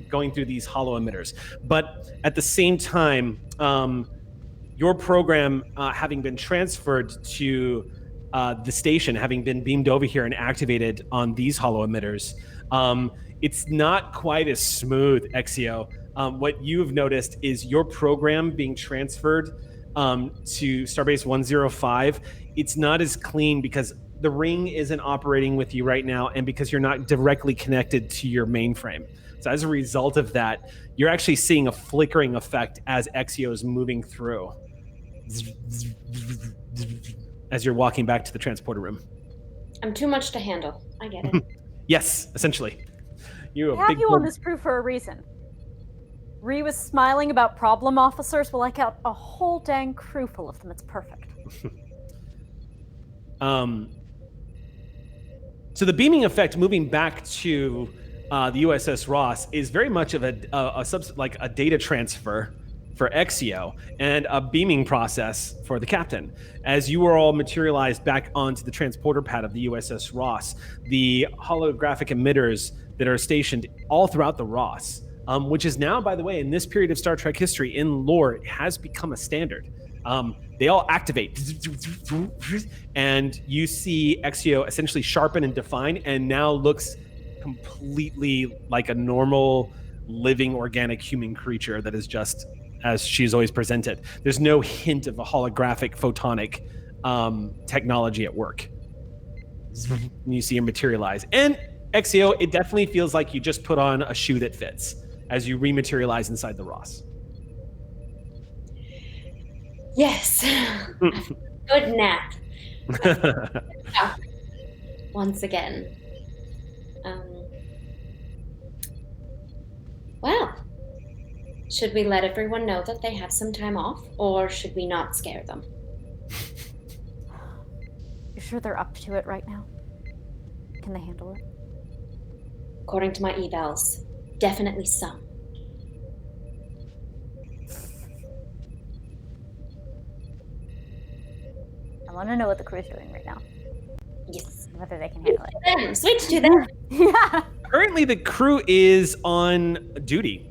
going through these hollow emitters. But at the same time, your program having been transferred to the station, having been beamed over here and activated on these hollow emitters, it's not quite as smooth, EXEO. What you've noticed is your program being transferred to Starbase 105. It's not as clean because the ring isn't operating with you right now, and because you're not directly connected to your mainframe. So as a result of that, you're actually seeing a flickering effect as EXEO is moving through, as you're walking back to the transporter room. I'm too much to handle. I get it. Yes, essentially. I have you on this crew for a reason. Ree was smiling about problem officers. Well, I got a whole dang crew full of them. It's perfect. So the beaming effect moving back to the USS Ross is very much of a data transfer for EXEO and a beaming process for the captain. As you are all materialized back onto the transporter pad of the USS Ross, the holographic emitters that are stationed all throughout the Ross, which is now, by the way, in this period of Star Trek history, in lore, it has become a standard. They all activate, and you see EXEO essentially sharpen and define, and now looks completely like a normal, living, organic human creature that is just as she's always presented. There's no hint of a holographic photonic technology at work. You see her materialize. And EXEO, it definitely feels like you just put on a shoe that fits as you rematerialize inside the Ross. Yes. Good nap. Once again. Well, should we let everyone know that they have some time off, or should we not scare them? You sure they're up to it right now? Can they handle it? According to my evals, definitely some. I want to know what the crew's doing right now. Yes. Whether they can handle it. Them. Switch to them. Yeah. Currently, the crew is on duty.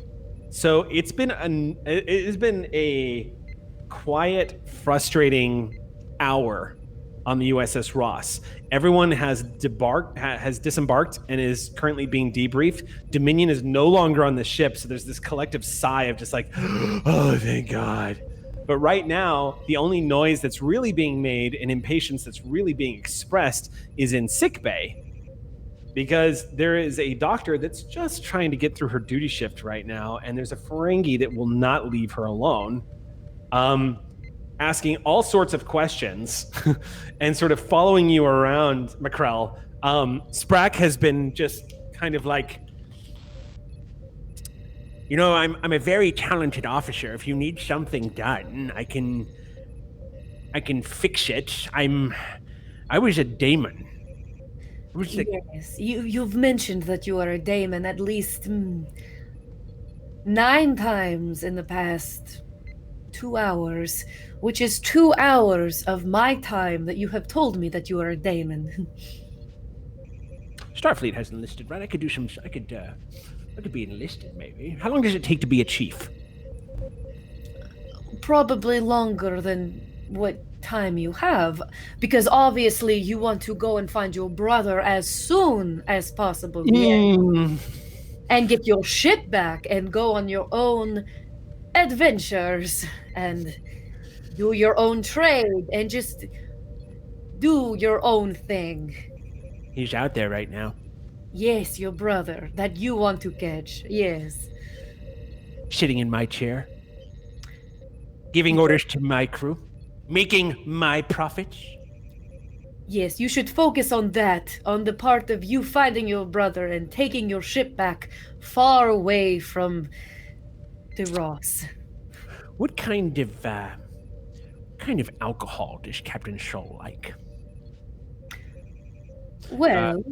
So it has been a quiet, frustrating hour on the USS Ross. Everyone has disembarked and is currently being debriefed. Dominion is no longer on the ship, so there's this collective sigh of just like, oh, thank God. But right now, the only noise that's really being made and impatience that's really being expressed is in sickbay. Because there is a doctor that's just trying to get through her duty shift right now, and there's a Ferengi that will not leave her alone, asking all sorts of questions and sort of following you around, Macrell. Sprack has been just kind of like, you know, I'm a very talented officer. If you need something done, I can fix it. I was a daemon. Yes, you've mentioned that you are a daemon at least 9 times in the past 2 hours, which is 2 hours of my time that you have told me that you are a daemon. Starfleet has enlisted, right? I could be enlisted, maybe. How long does it take to be a chief? Probably longer than what time you have, because obviously you want to go and find your brother as soon as possible, and get your ship back and go on your own adventures and do your own trade and just do your own thing. He's out there right now. Yes, your brother that you want to catch. Yes. Sitting in my chair. Giving orders to my crew. Making my profits. Yes, you should focus on that, on the part of you finding your brother and taking your ship back far away from the Ross. What kind of alcohol does Captain Scholl like? Well,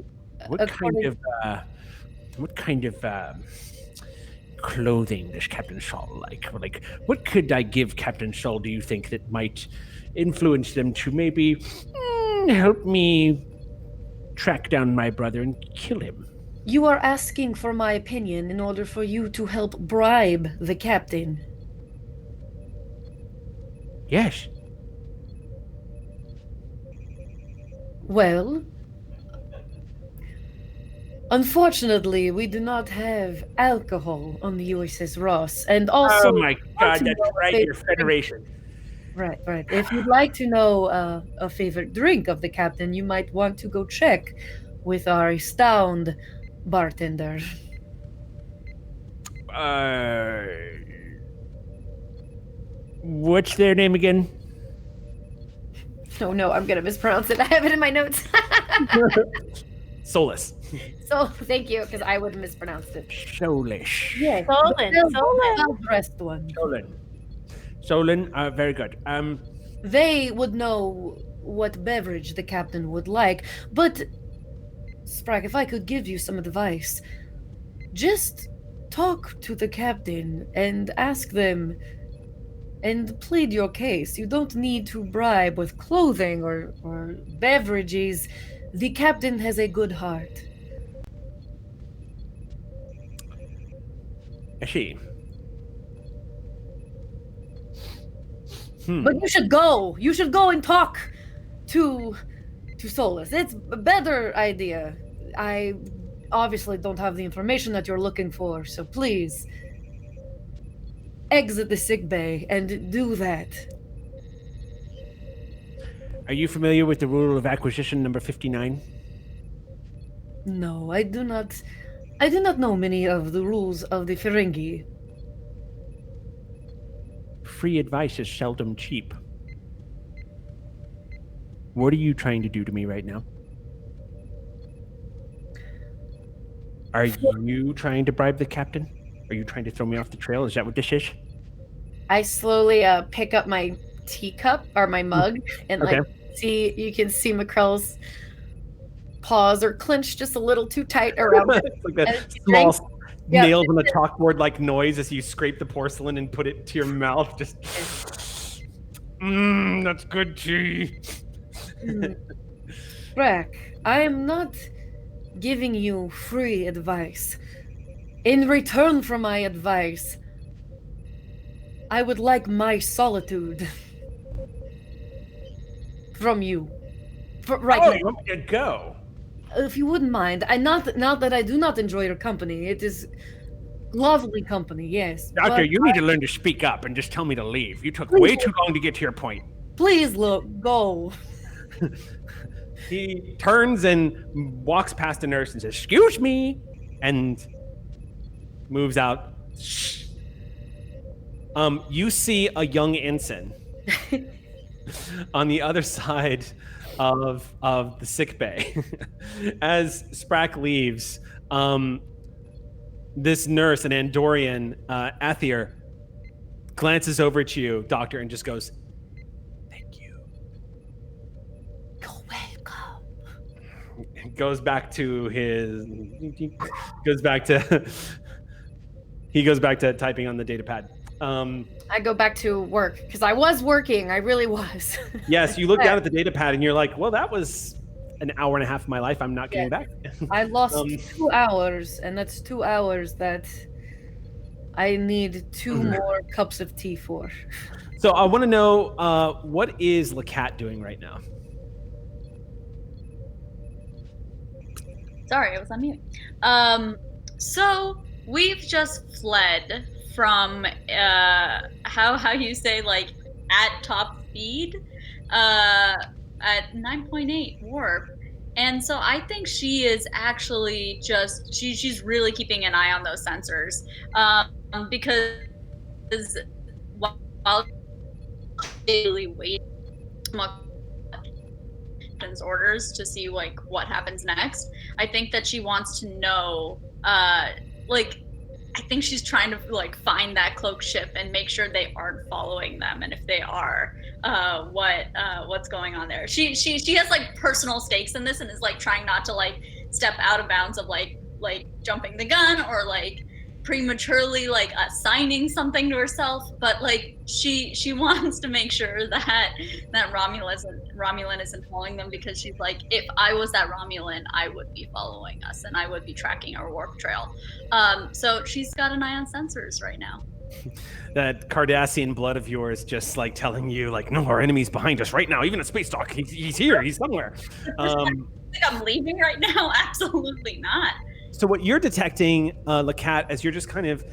what kind of clothing does Captain Scholl like? Or like, what could I give Captain Scholl, do you think, that might influence them to maybe help me track down my brother and kill him? You are asking for my opinion in order for you to help bribe the captain. Yes. Well, unfortunately, we do not have alcohol on the USS Ross, and also... Oh my god, that's right, your Federation. Right. If you'd like to know a favorite drink of the captain, you might want to go check with our stoned bartender. What's their name again? Oh no, I'm gonna mispronounce it. I have it in my notes. Solus. So thank you, because I would have mispronounced it. Solish. Yes, Solon. well-dressed one. Solon, very good. They would know what beverage the captain would like, but Sprague, if I could give you some advice, just talk to the captain and ask them and plead your case. You don't need to bribe with clothing or beverages. The captain has a good heart. I see. But you should go. You should go and talk to Solus. It's a better idea. I obviously don't have the information that you're looking for, so please exit the sick bay and do that. Are you familiar with the rule of acquisition number 59? No, I do not know many of the rules of the Ferengi. Free advice is seldom cheap. What are you trying to do to me right now? Are you trying to bribe the captain? Are you trying to throw me off the trail? Is that what this is? I slowly pick up my teacup or my mug and you can see Macrell's paws are clenched just a little too tight around it. It's like that small nails on the chalkboard like noise as you scrape the porcelain and put it to your mouth. Just that's good tea. Brack, I am not giving you free advice. In return for my advice, I would like my solitude from you. Now. You want me to go? If you wouldn't mind, not that I do not enjoy your company. It is Lovely company, yes. Doctor, but you need to learn to speak up and just tell me to leave. You took way too long to get to your point. Please look, go. He turns and walks past the nurse and says, "Excuse me," and moves out. You see a young ensign on the other side of the sick bay. As Sprack leaves, this nurse, an Andorian, Aether, glances over at you, Doctor, and just goes, "Thank you." You're welcome. Goes back to his. He goes back to typing on the data pad. I go back to work because I was working. I really was. Yes, you look down at the data pad and you're like, well, that was an hour and a half of my life. I'm not getting back. I lost 2 hours, and that's 2 hours that I need 2 more cups of tea for. So I want to know, what is LAKAT doing right now? Sorry, I was on mute. So we've just fled from how you say, like, at top speed at 9.8 warp, and so I think she is actually just she's really keeping an eye on those sensors, because while really waiting orders to see like what happens next, I think that she wants to know like, I think she's trying to like find that cloak ship and make sure they aren't following them, and if they are, what's going on there. She has like personal stakes in this and is like trying not to like step out of bounds of like jumping the gun or like prematurely like assigning something to herself, but like she wants to make sure that Romulan isn't following them, because she's like, if I was that Romulan, I would be following us and I would be tracking our warp trail. So she's got an eye on sensors right now. That Cardassian blood of yours just like telling you like, no, our enemy's behind us right now. Even a space dock, he's here, he's somewhere. I think I'm leaving right now. Absolutely not. So what you're detecting, LAKAT, as you're just kind of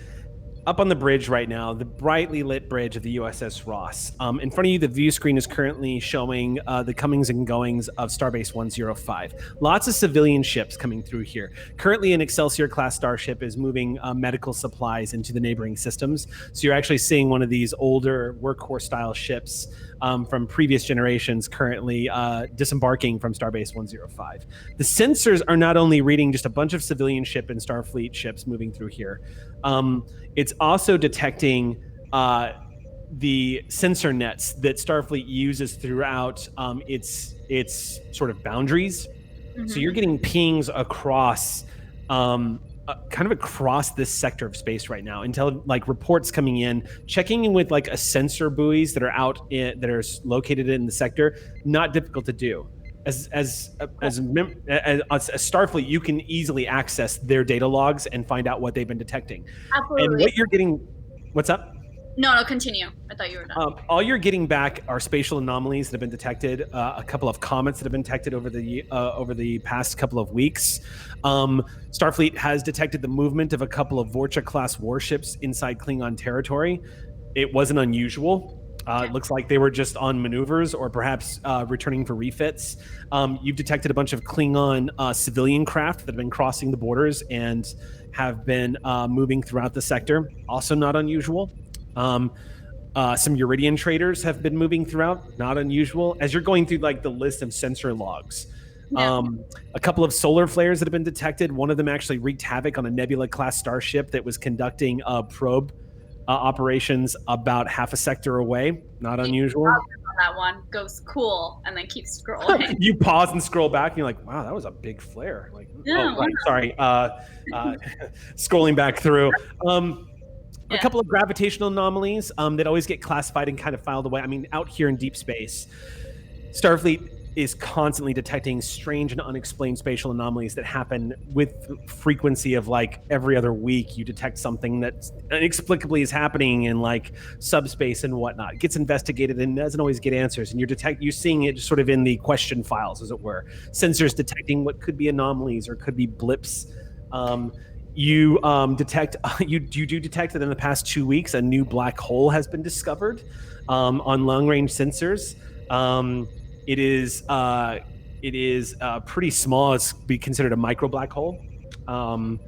up on the bridge right now, the brightly lit bridge of the USS Ross. In front of you, the view screen is currently showing the comings and goings of Starbase 105. Lots of civilian ships coming through here. Currently, an Excelsior-class starship is moving medical supplies into the neighboring systems. So you're actually seeing one of these older workhorse-style ships from previous generations currently disembarking from Starbase 105. The sensors are not only reading just a bunch of civilian ship and Starfleet ships moving through here, it's also detecting the sensor nets that Starfleet uses throughout its sort of boundaries. Mm-hmm. So you're getting pings across kind of across this sector of space right now, until like reports coming in, checking in with like a sensor buoys that are that are located in the sector. Not difficult to do. As Starfleet, you can easily access their data logs and find out what they've been detecting. Absolutely. And what you're getting, what's up? No, continue. I thought you were done. All you're getting back are spatial anomalies that have been detected, a couple of comets that have been detected over the past couple of weeks. Starfleet has detected the movement of a couple of Vorcha-class warships inside Klingon territory. It wasn't unusual. It looks like they were just on maneuvers or perhaps returning for refits. You've detected a bunch of Klingon civilian craft that have been crossing the borders and have been moving throughout the sector. Also not unusual. Some Uridian traders have been moving throughout. Not unusual. As you're going through like the list of sensor logs, a couple of solar flares that have been detected. One of them actually wreaked havoc on a Nebula-class starship that was conducting probe operations about half a sector away. Not unusual. On that one goes cool, and then keeps scrolling. You pause and scroll back, and you're like, "Wow, that was a big flare." Like, yeah, oh, right, sorry. Scrolling back through. A couple of gravitational anomalies that always get classified and kind of filed away. I mean, out here in deep space, Starfleet is constantly detecting strange and unexplained spatial anomalies that happen with frequency of like every other week. You detect something that inexplicably is happening in like subspace and whatnot. It gets investigated and doesn't always get answers. And you're seeing it just sort of in the question files, as it were. Sensors detecting what could be anomalies or could be blips. You detect you do detect that in the past 2 weeks a new black hole has been discovered on long range sensors. It is pretty small. It's be considered a micro black hole. An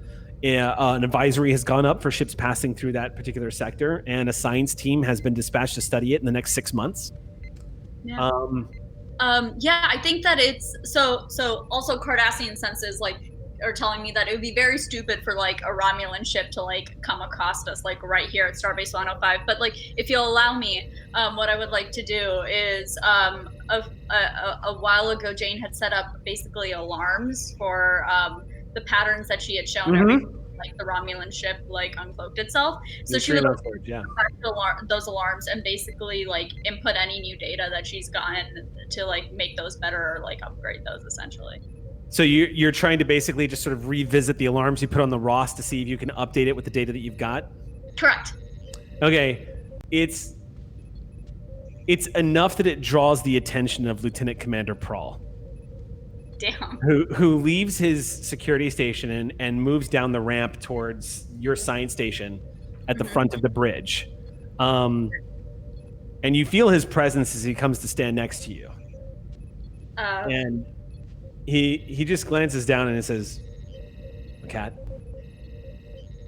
advisory has gone up for ships passing through that particular sector, and a science team has been dispatched to study it in the next 6 months. Yeah. Yeah, I think that it's so also Cardassian senses are telling me that it would be very stupid for like a Romulan ship to like come across us like right here at Starbase 105. But like, if you'll allow me, what I would like to do is a while ago Jane had set up basically alarms for the patterns that she had shown every like the Romulan ship like uncloaked itself. So she would those alarms and basically like input any new data that she's gotten to like make those better or like upgrade those essentially. So you're trying to basically just sort of revisit the alarms you put on the ROS to see if you can update it with the data that you've got? Correct. Okay. It's enough that it draws the attention of Lieutenant Commander Prawl. Damn. Who leaves his security station and moves down the ramp towards your science station at the front of the bridge. And you feel his presence as he comes to stand next to you. And he just glances down and says, "LAKAT,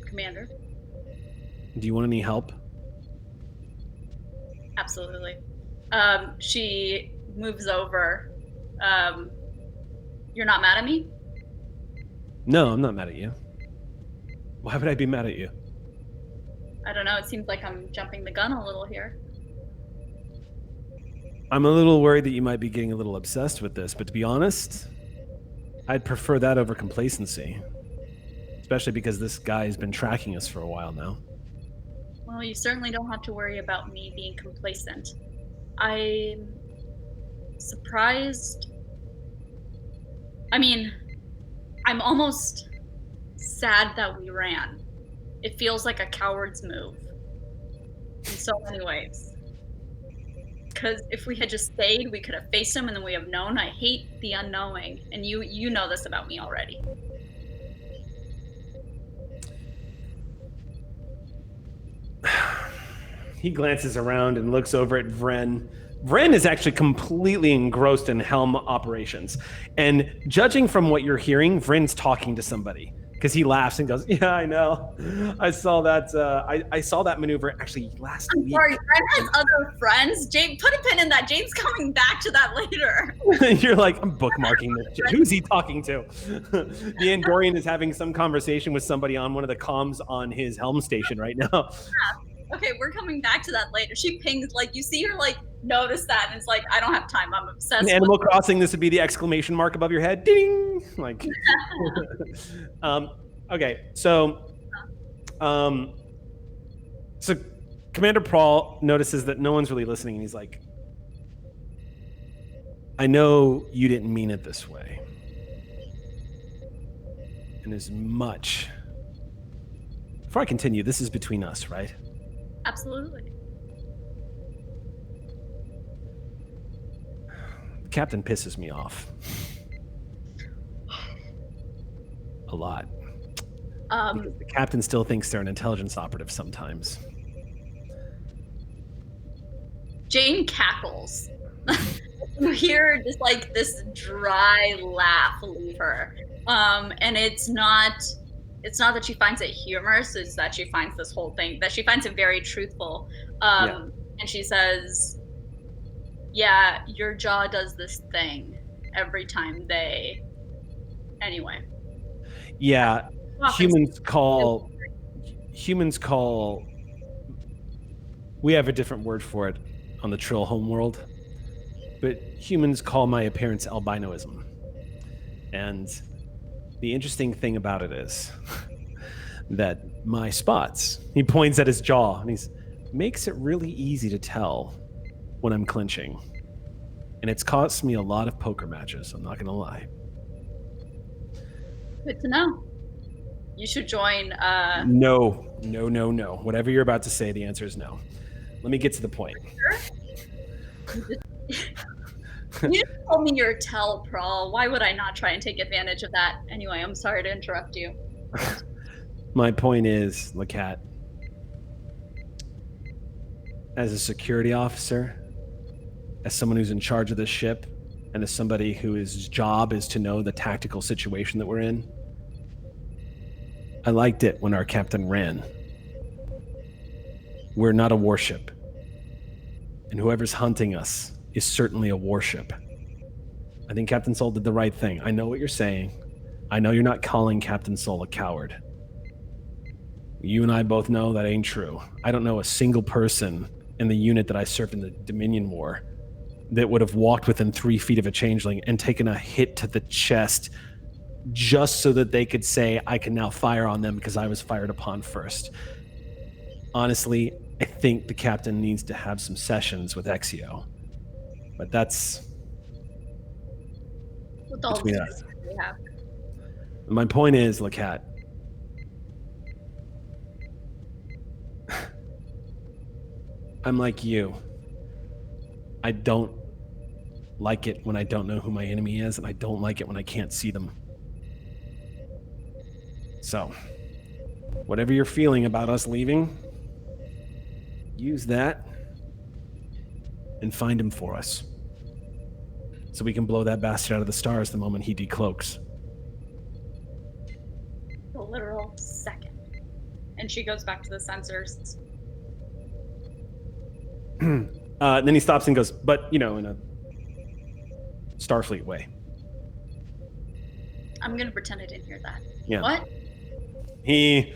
Commander, do you want any help?" Absolutely. She moves over. You're not mad at me? No, I'm not mad at you. Why would I be mad at you? I don't know. It seems like I'm jumping the gun a little here. I'm a little worried that you might be getting a little obsessed with this, but to be honest, I'd prefer that over complacency. Especially because this guy has been tracking us for a while now. Well, you certainly don't have to worry about me being complacent. I'm surprised. I mean, I'm almost sad that we ran. It feels like a coward's move in so many ways. Because if we had just stayed, we could have faced him and then we have known. I hate the unknowing, and you know this about me already. He glances around and looks over at Vren. Vren is actually completely engrossed in helm operations. And judging from what you're hearing, Vren's talking to somebody. Because he laughs and goes, "Yeah, I know. I saw that. I saw that maneuver actually last week." Sorry, Vren has other friends. James, put a pin in that. James coming back to that later. You're like, "I'm bookmarking this shit. Who's he talking to?" The Andorian is having some conversation with somebody on one of the comms on his helm station right now. Yeah. Okay, we're coming back to that later. She pings, like, you see her, like, notice that, and it's like, I don't have time. I'm obsessed In Animal with Crossing, this would be the exclamation mark above your head. Ding! Like, okay, so Commander Prawl notices that no one's really listening, and he's like, "I know you didn't mean it this way. And as much..." Before I continue, this is between us, right? Absolutely. The captain pisses me off. A lot. Because the captain still thinks they're an intelligence operative sometimes. Jane cackles. You hear just like this dry laugh leave her. And it's not that she finds it humorous, it's that she finds this whole thing, that she finds it very truthful. And she says, "Yeah, your jaw does this thing every time they..." Anyway. Yeah, humans call... We have a different word for it on the Trill homeworld, but humans call my appearance albinoism. And the interesting thing about it is that my spots, he points at his jaw, and he's makes it really easy to tell when I'm clinching. And it's cost me a lot of poker matches, I'm not gonna lie. Good to know. You should join... No. Whatever you're about to say, the answer is no. Let me get to the point. You just told me you're a Prawl. Why would I not try and take advantage of that? Anyway, I'm sorry to interrupt you. My point is, LAKAT, as a security officer, as someone who's in charge of this ship, and as somebody whose job is to know the tactical situation that we're in, I liked it when our captain ran. We're not a warship. And whoever's hunting us is certainly a warship. I think Captain Soul did the right thing. I know what you're saying. I know you're not calling Captain Soul a coward. You and I both know that ain't true. I don't know a single person in the unit that I served in the Dominion War that would have walked within 3 feet of a changeling and taken a hit to the chest just so that they could say, I can now fire on them because I was fired upon first. Honestly, I think the captain needs to have some sessions with EXEO. But that's With all between the us. we have. My point is, LAKAT, I'm like you. I don't like it when I don't know who my enemy is, and I don't like it when I can't see them. So, whatever you're feeling about us leaving, use that and find him for us. So we can blow that bastard out of the stars the moment he decloaks. The literal second. And she goes back to the sensors. Then he stops and goes, but, in a Starfleet way. I'm gonna pretend I didn't hear that. Yeah. What? He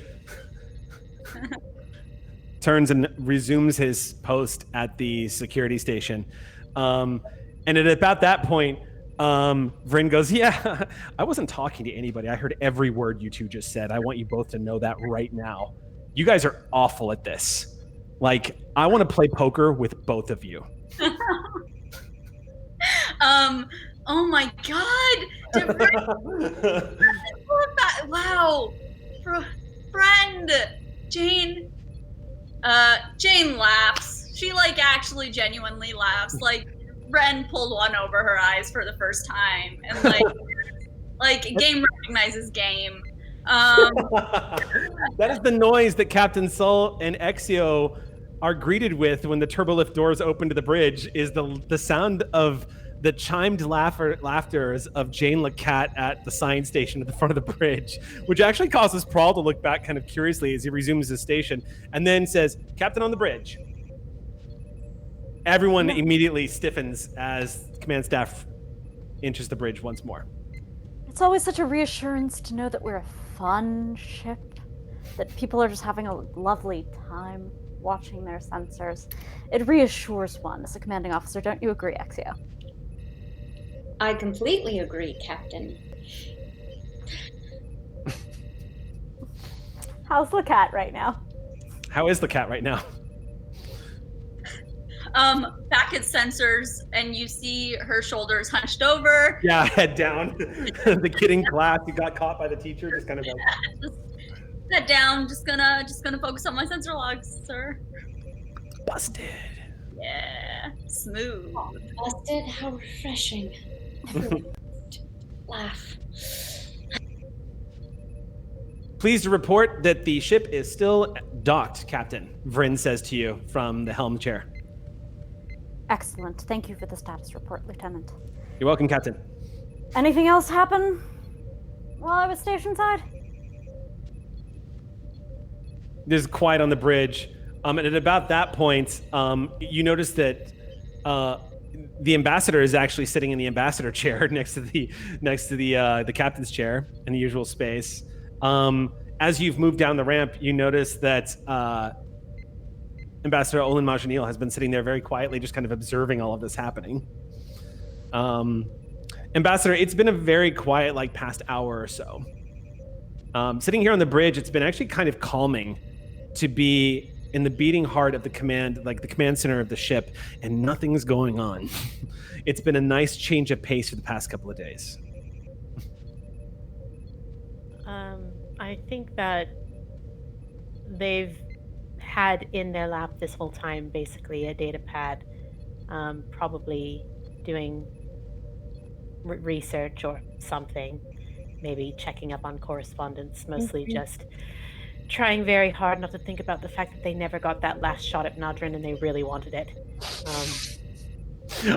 turns and resumes his post at the security station. And at about that point, Vryn goes, yeah, I wasn't talking to anybody. I heard every word you two just said. I want you both to know that right now. You guys are awful at this. Like, I want to play poker with both of you. Oh my god! Wow! Friend! Jane laughs. She, actually genuinely laughs. Ren pulled one over her eyes for the first time. And, game recognizes game. That is the noise that Captain Soul and EXEO are greeted with when the turbolift doors open to the bridge, is the sound of the chimed laughters of Jane LAKAT at the science station at the front of the bridge, which actually causes Prawl to look back kind of curiously as he resumes his station and then says, Captain on the bridge. Everyone immediately stiffens as command staff inches the bridge once more. It's always such a reassurance to know that we're a fun ship, that people are just having a lovely time watching their sensors. It reassures one as a commanding officer. Don't you agree, EXEO? I completely agree, Captain. How's LAKAT right now? How is LAKAT right now? Back at sensors, and you see her shoulders hunched over. Yeah, head down. The kid in class who got caught by the teacher just kind of like... Just head down. Just gonna focus on my sensor logs, sir. Busted. Yeah, smooth. Busted, how refreshing. Laugh. Pleased to report that the ship is still docked, Captain, Vryn says to you from the helm chair. Excellent. Thank you for the status report, Lieutenant. You're welcome, Captain. Anything else happen while I was station-side? There's quiet on the bridge. And at about that point, you notice that the ambassador is actually sitting in the ambassador chair next to the captain's chair in the usual space. As you've moved down the ramp, you notice that Ambassador OLYN MADZHIN-NIL has been sitting there very quietly, just kind of observing all of this happening. Ambassador, it's been a very quiet, past hour or so. Sitting here on the bridge, it's been actually kind of calming to be in the beating heart of the command center of the ship, and nothing's going on. It's been a nice change of pace for the past couple of days. I think that they've had in their lap this whole time basically a data pad, probably doing research or something, maybe checking up on correspondence, mostly just trying very hard not to think about the fact that they never got that last shot at MADZHIN and they really wanted it.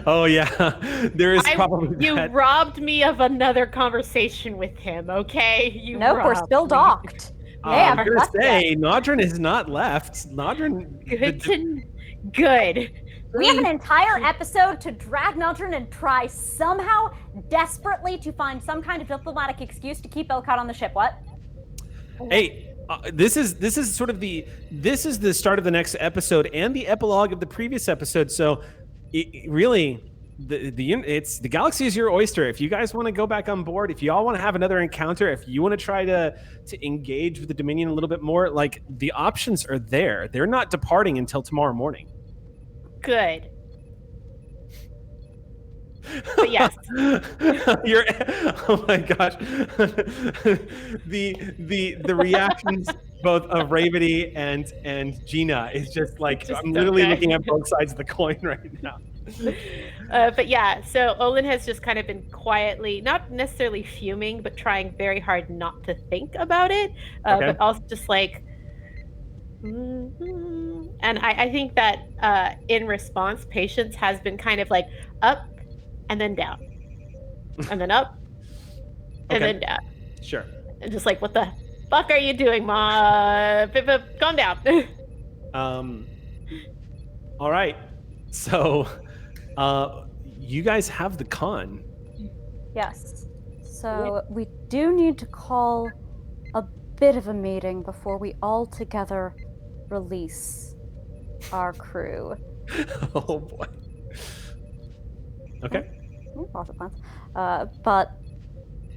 Oh yeah, there is probably You that. robbed me of another conversation with him, okay? Nope, we're still docked. I'm haven't gonna left say MADZHIN is not left. MADZHIN. Good. We have an entire episode to drag MADZHIN and try somehow desperately to find some kind of diplomatic excuse to keep LAKAT on the ship. What? Hey, this is sort of the start of the next episode and the epilogue of the previous episode. So, really, the galaxy is your oyster. If you guys want to go back on board, if y'all want to have another encounter, if you want to try to engage with the Dominion a little bit more, like the options are there. They're not departing until tomorrow morning. Good. But yes. You're, oh my gosh. the reactions both of Revati and Gina is just like, I'm literally looking at both sides of the coin right now. But yeah, so OLYN has just kind of been quietly, not necessarily fuming, but trying very hard not to think about it. But also just like, and I think that in response, Patience has been kind of like up and then down, and then up and then down. Sure. And just like, what the fuck are you doing, Ma? Calm down. All right. So, you guys have the con. Yes. So we do need to call a bit of a meeting before we all together release our crew. Oh boy. Okay. Lots of plans. But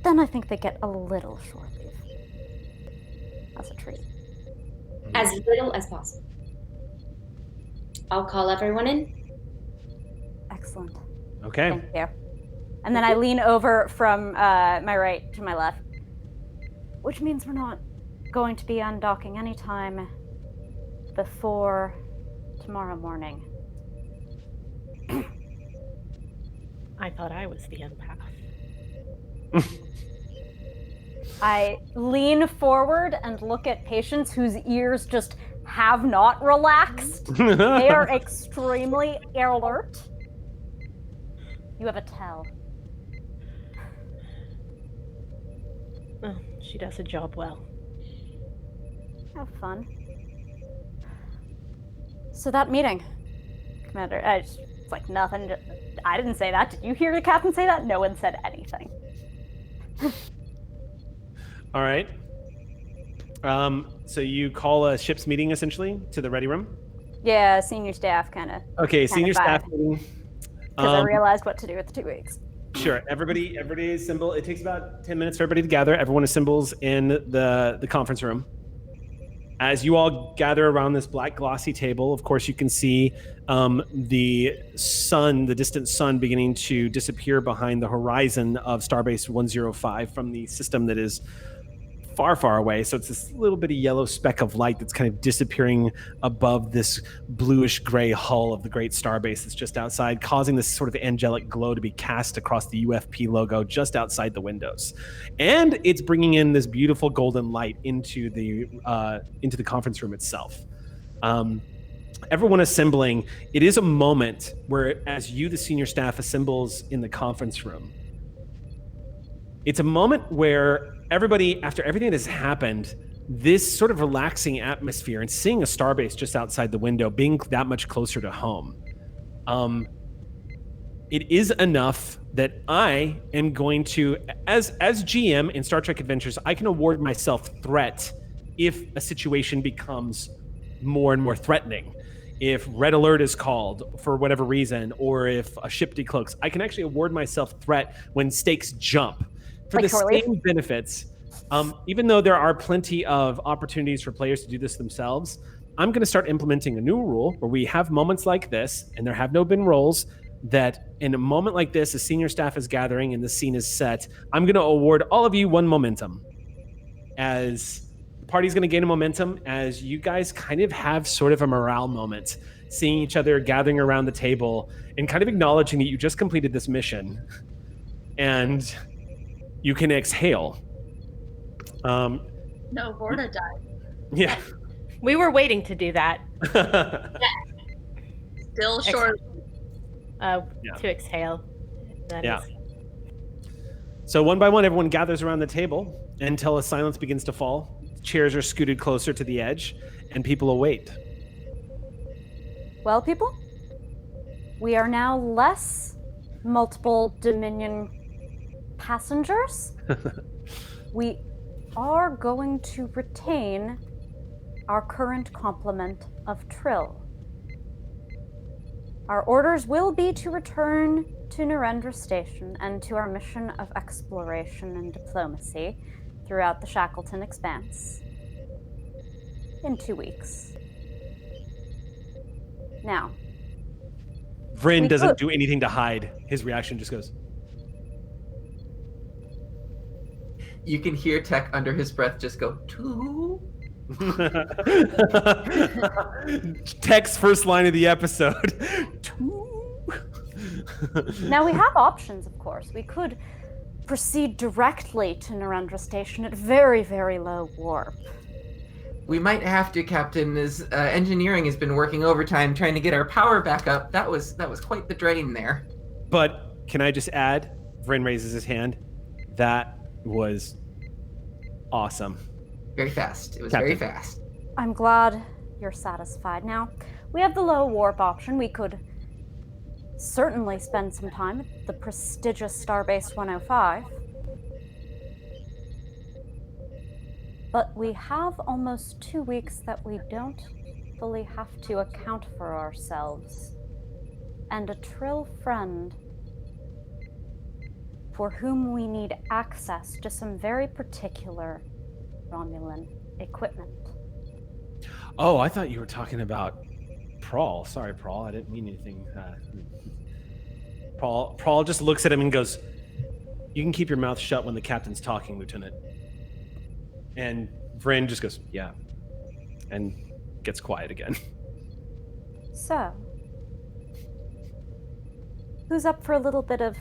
then I think they get a little short leave. As a treat. As little as possible. I'll call everyone in. Excellent. Okay. Thank you. And then I lean over from my right to my left, which means we're not going to be undocking anytime before tomorrow morning. I thought I was the empath. I lean forward and look at Patience, whose ears just have not relaxed. They are extremely alert. You have a tell. Oh, she does her job well. Have fun. So that meeting, Commander, it's like nothing. I didn't say that. Did you hear the captain say that? No one said anything. All right. So you call a ship's meeting essentially to the ready room? Yeah, senior staff kind of. Okay, senior staff meeting. Because I realized what to do with the 2 weeks. Sure. Everybody assemble. It takes about 10 minutes for everybody to gather. Everyone assembles in the conference room. As you all gather around this black glossy table, of course, you can see the sun, the distant sun, beginning to disappear behind the horizon of Starbase 105 from the system that is far, far away. So it's this little bitty yellow speck of light that's kind of disappearing above this bluish gray hull of the great starbase that's just outside, causing this sort of angelic glow to be cast across the UFP logo just outside the windows. And it's bringing in this beautiful golden light into the conference room itself. Everyone assembling, it is a moment where, as you, the senior staff, assembles in the conference room, it's a moment where everybody, after everything that has happened, this sort of relaxing atmosphere and seeing a starbase just outside the window, being that much closer to home, it is enough that I am going to, as GM in Star Trek Adventures, I can award myself threat if a situation becomes more and more threatening. If red alert is called for whatever reason, or if a ship decloaks, I can actually award myself threat when stakes jump. For the same benefits, even though there are plenty of opportunities for players to do this themselves, I'm going to start implementing a new rule where we have moments like this, and there have no been rolls, that in a moment like this, a senior staff is gathering and the scene is set, I'm going to award all of you one momentum. As the party's going to gain a momentum, as you guys kind of have sort of a morale moment, seeing each other gathering around the table and kind of acknowledging that you just completed this mission. And you can exhale. No, Vorta died. Yeah. We were waiting to do that. Still short. Yeah. Yeah. To exhale. That Yeah. is. So one by one, everyone gathers around the table until a silence begins to fall. Chairs are scooted closer to the edge, and people await. Well, people, we are now less multiple Dominion passengers. We are going to retain our current complement of Trill. Our orders will be to return to Narendra Station and to our mission of exploration and diplomacy throughout the Shackleton Expanse in 2 weeks. Now, Vryn doesn't do anything to hide. His reaction just goes. You can hear Tech under his breath just go, "Two." Tech's first line of the episode. now we have options, of course. We could proceed directly to Narendra Station at very, very low warp. We might have to, Captain, as engineering has been working overtime trying to get our power back up. That was quite the drain there. But can I just add, Vryn raises his hand, that was awesome. Very fast. It was Captain. very fast. I'm glad you're satisfied. Now, we have the low warp option. We could certainly spend some time at the prestigious Starbase 105. But we have almost 2 weeks that we don't fully have to account for ourselves. And a Trill friend for whom we need access to some very particular Romulan equipment. Oh, I thought you were talking about Prawl. Sorry, Prawl. I didn't mean anything. Prawl just looks at him and goes, "You can keep your mouth shut when the captain's talking, Lieutenant." And Vryn just goes, "Yeah," and gets quiet again. So, who's up for a little bit of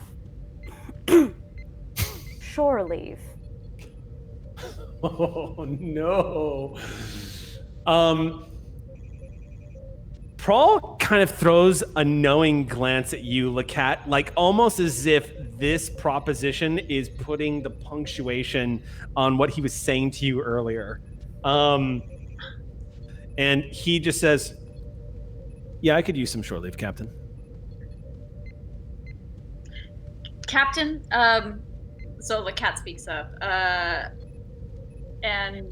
shore leave? Oh no. Prawl kind of throws a knowing glance at you, LAKAT, like almost as if this proposition is putting the punctuation on what he was saying to you earlier. And he just says, "Yeah, I could use some shore leave, Captain." Captain, so the cat speaks up, and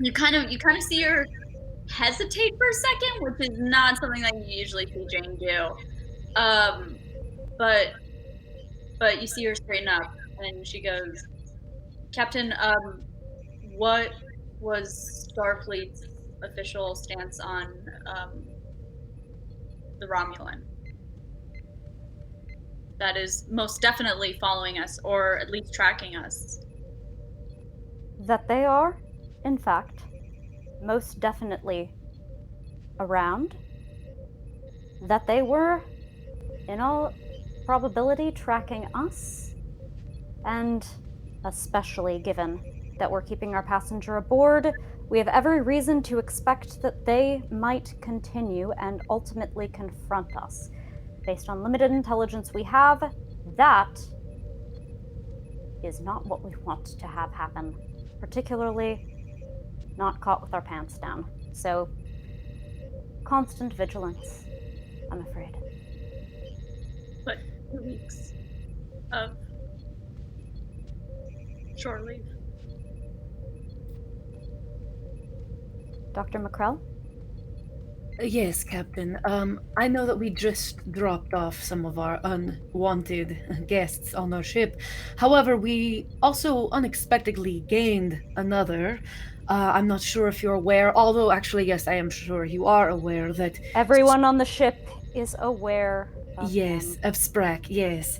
you kind of see her hesitate for a second, which is not something that you usually see Jane do. But you see her straighten up, and she goes, "Captain, what was Starfleet's official stance on the Romulan? That is most definitely following us, or at least tracking us." That they are, in fact, most definitely around. That they were, in all probability, tracking us. And especially given that we're keeping our passenger aboard, we have every reason to expect that they might continue and ultimately confront us. Based on limited intelligence we have, that is not what we want to have happen. Particularly not caught with our pants down. So, constant vigilance, I'm afraid. But 2 weeks of shore leave. Dr. McCrell? Yes, Captain. I know that we just dropped off some of our unwanted guests on our ship. However, we also unexpectedly gained another. I'm not sure if you're aware, although actually, yes, I am sure you are aware that... Everyone on the ship is aware of Yes, them. of Sprack, yes.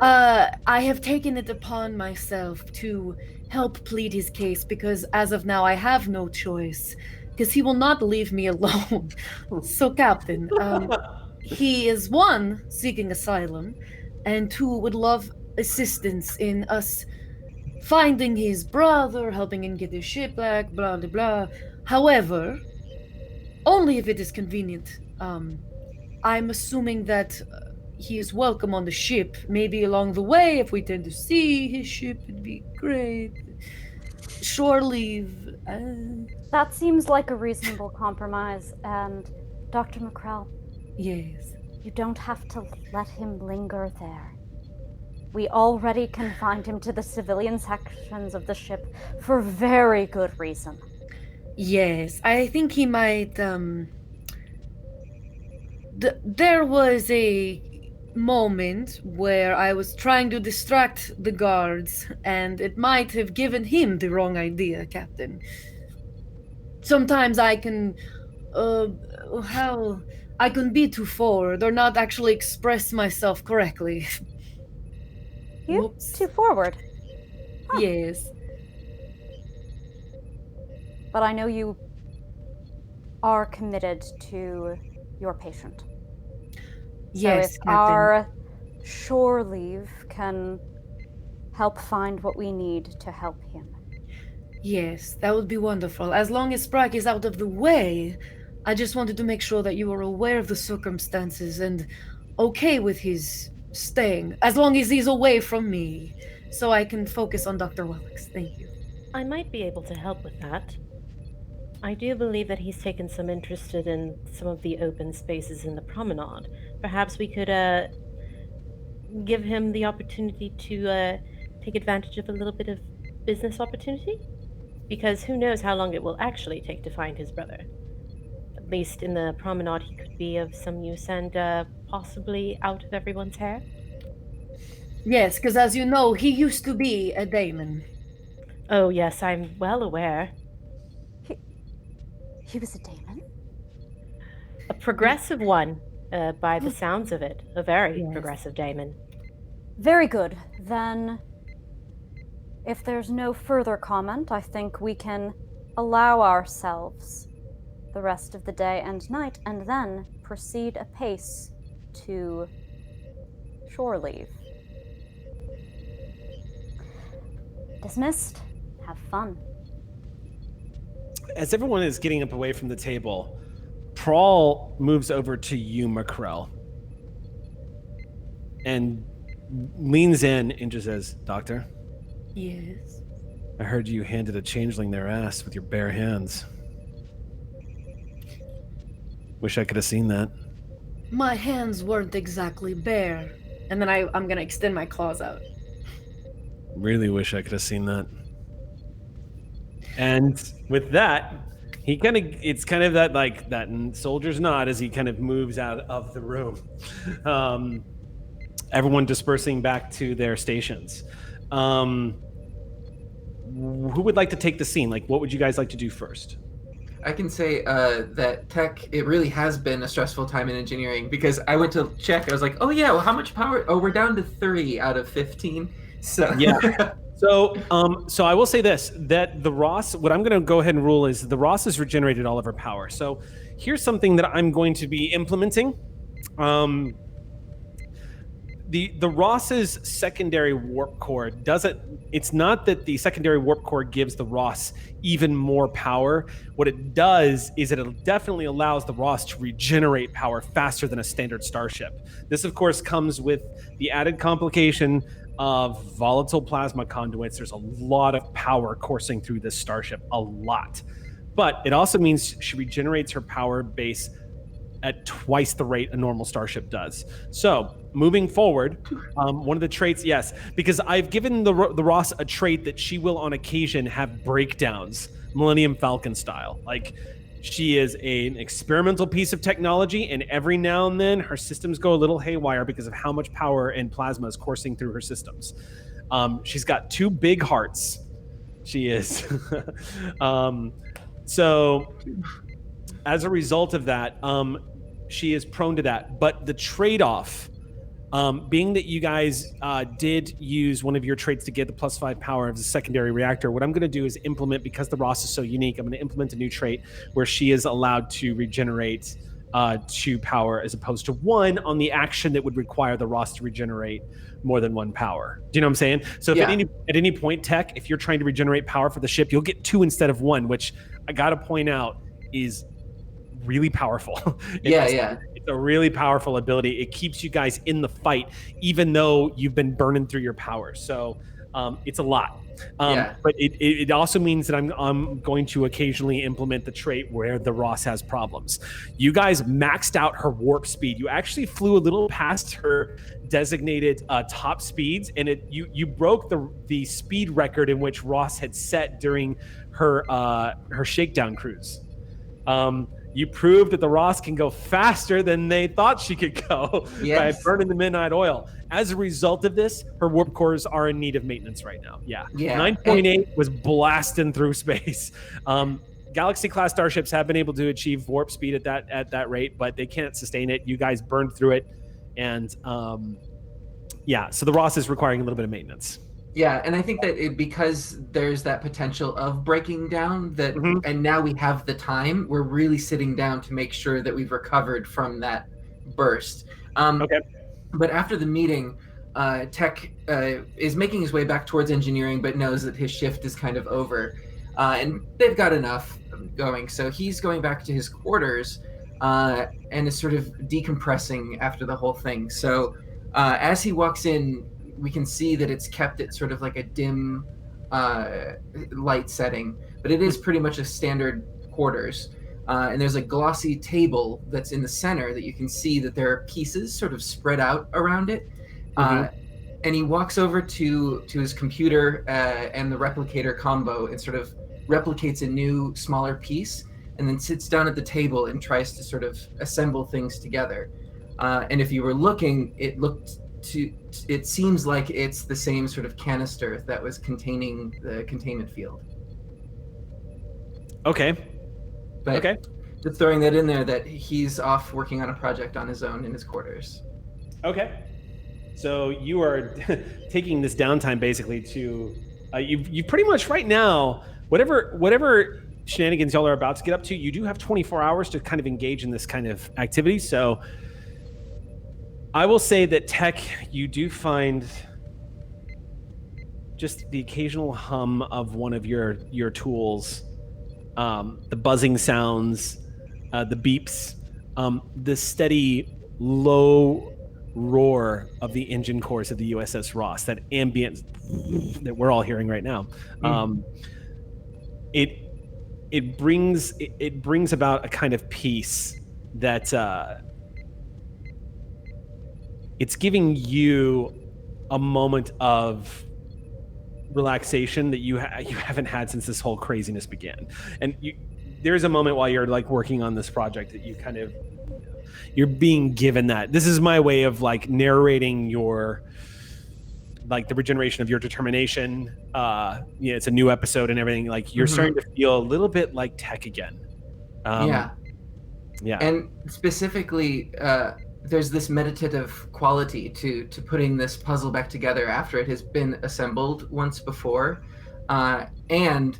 I have taken it upon myself to help plead his case because as of now I have no choice. Because he will not leave me alone. So, Captain, he is one, seeking asylum, and two, would love assistance in us finding his brother, helping him get his ship back, blah blah blah. However, only if it is convenient. I'm assuming that he is welcome on the ship. Maybe along the way, if we tend to see his ship, it'd be great. Shore leave. That seems like a reasonable compromise. And Dr. McCrell, Yes. you don't have to let him linger there. We already confined him to the civilian sections of the ship for very good reason. Yes, I think he might. There was a moment where I was trying to distract the guards, and it might have given him the wrong idea, Captain. Sometimes I can, I can be too forward or not actually express myself correctly. You Whoops. too forward. Huh. Yes. But I know you are committed to your patient. Yes, so if Captain. our shore leave can help find what we need to help him. Yes, that would be wonderful. As long as Sprite is out of the way, I just wanted to make sure that you were aware of the circumstances and okay with his staying, as long as he's away from me, so I can focus on Dr. Wellix. Thank you. I might be able to help with that. I do believe that he's taken some interest in some of the open spaces in the promenade. Perhaps we could give him the opportunity to take advantage of a little bit of business opportunity? Because who knows how long it will actually take to find his brother. At least in the promenade he could be of some use and possibly out of everyone's hair. Yes, because as you know, he used to be a daemon. Oh yes, I'm well aware. He was a daemon? A progressive one, by the sounds of it. A very Yes. progressive daemon. Very good. Then, if there's no further comment, I think we can allow ourselves the rest of the day and night, and then proceed apace to shore leave. Dismissed. Have fun. As everyone is getting up away from the table, Prawl moves over to you, Macrell, and leans in and just says, "Doctor, Yes. I heard you handed a changeling their ass with your bare hands. Wish I could have seen that." My hands weren't exactly bare. And then I'm going to extend my claws out. Really wish I could have seen that. And with that, it's kind of that soldier's nod as he kind of moves out of the room. Everyone dispersing back to their stations. Who would like to take the scene? Like, what would you guys like to do first? I can say that tech, it really has been a stressful time in engineering because I went to check. I was like, oh yeah, well, how much power? Oh, we're down to 3 out of 15. So yeah. So I will say this, that the Ross, what I'm going to go ahead and rule is the Ross has regenerated all of her power. So here's something that I'm going to be implementing. The Ross's secondary warp core it's not that the secondary warp core gives the Ross even more power. What it does is it definitely allows the Ross to regenerate power faster than a standard starship. This, of course, comes with the added complication of volatile plasma conduits. There's a lot of power coursing through this starship, a lot. But it also means she regenerates her power base at twice the rate a normal starship does. So moving forward, one of the traits, yes, because I've given the Ross a trait that she will on occasion have breakdowns, Millennium Falcon style. Like, she is an experimental piece of technology, and every now and then her systems go a little haywire because of how much power and plasma is coursing through her systems. She's got 2 big hearts. She is. So as a result of that, she is prone to that. But the trade-off, being that you guys did use one of your traits to get the +5 power of the secondary reactor, what I'm going to do is implement, because the Ross is so unique, I'm going to implement a new trait where she is allowed to regenerate 2 power as opposed to 1 on the action that would require the Ross to regenerate more than 1 power. Do you know what I'm saying? So if at any point, Tech, if you're trying to regenerate power for the ship, you'll get 2 instead of 1, which I gotta point out is really powerful. It's a really powerful ability. It keeps you guys in the fight, even though you've been burning through your power. So it's a lot. But it also means that I'm going to occasionally implement the trait where the Ross has problems. You guys maxed out her warp speed. You actually flew a little past her designated top speeds, and you broke the speed record in which Ross had set during her shakedown cruise. You proved that the Ross can go faster than they thought she could go by burning the midnight oil. As a result of this, her warp cores are in need of maintenance right now. 9.8 was blasting through space. Galaxy-class starships have been able to achieve warp speed at that rate, but they can't sustain it. You guys burned through it, and so the Ross is requiring a little bit of maintenance. Yeah, and I think that because there's that potential of breaking down, that and now we have the time, we're really sitting down to make sure that we've recovered from that burst. But after the meeting, Tech is making his way back towards engineering, but knows that his shift is kind of over. And they've got enough going, so he's going back to his quarters and is sort of decompressing after the whole thing. So as he walks in, we can see that it's kept at sort of like a dim light setting, but it is pretty much a standard quarters. And there's a glossy table that's in the center that you can see that there are pieces sort of spread out around it. And he walks over to his computer and the replicator combo and sort of replicates a new, smaller piece, and then sits down at the table and tries to sort of assemble things together. And if you were looking, it seems like it's the same sort of canister that was containing the containment field. But just throwing that in there, that he's off working on a project on his own in his quarters. So you are taking this downtime basically to you pretty much right now, whatever shenanigans y'all are about to get up to, you do have 24 hours to kind of engage in this kind of activity. So I will say that Tech, you do find just the occasional hum of one of your tools, the buzzing sounds, the beeps, the steady low roar of the engine cores of the USS Ross, that ambient that we're all hearing right now. It brings about a kind of peace that it's giving you a moment of relaxation that you haven't had since this whole craziness began. And there's a moment while you're like working on this project that you're being given that. This is my way of like narrating your, like the regeneration of your determination. It's a new episode and everything. Like you're starting to feel a little bit like Tech again. Yeah. And specifically, there's this meditative quality to putting this puzzle back together after it has been assembled once before, and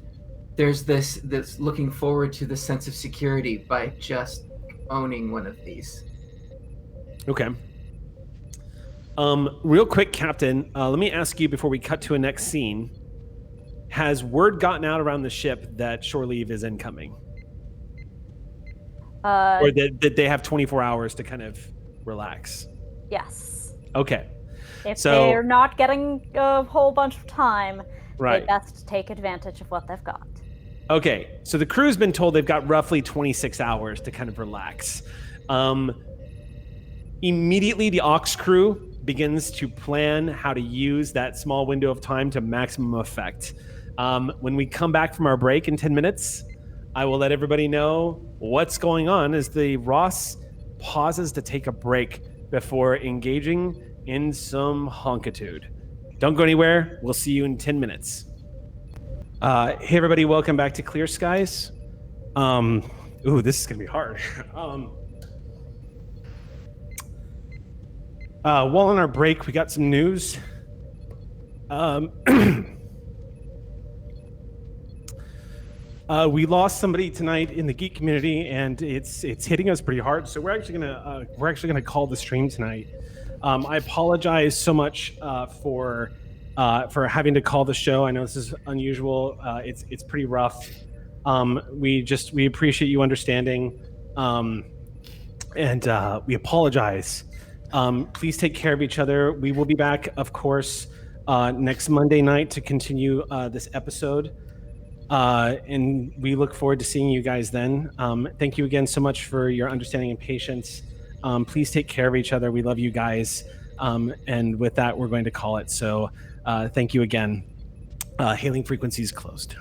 there's this looking forward to the sense of security by just owning one of these. Real quick, Captain, let me ask you before we cut to a next scene, has word gotten out around the ship that shore leave is incoming, or that they have 24 hours to kind of relax? Yes. If So they're not getting a whole bunch of time, right, they best take advantage of what they've got. So the crew's been told they've got roughly 26 hours to kind of relax. Immediately, the Aux crew begins to plan how to use that small window of time to maximum effect. When we come back from our break in 10 minutes, I will let everybody know what's going on as the Ross pauses to take a break before engaging in some honkitude. Don't go anywhere. We'll see you in 10 minutes. Hey everybody, welcome back to Clear Skies. This is gonna be hard. While on our break, we got some news. We lost somebody tonight in the geek community, and it's hitting us pretty hard. So we're actually gonna call the stream tonight. I apologize so much for having to call the show. I know this is unusual. It's pretty rough. We appreciate you understanding, and we apologize. Please take care of each other. We will be back, of course, next Monday night to continue this episode. And we look forward to seeing you guys then. Thank you again so much for your understanding and patience. Please take care of each other. We love you guys. And with that, we're going to call it. So thank you again. Hailing frequencies closed.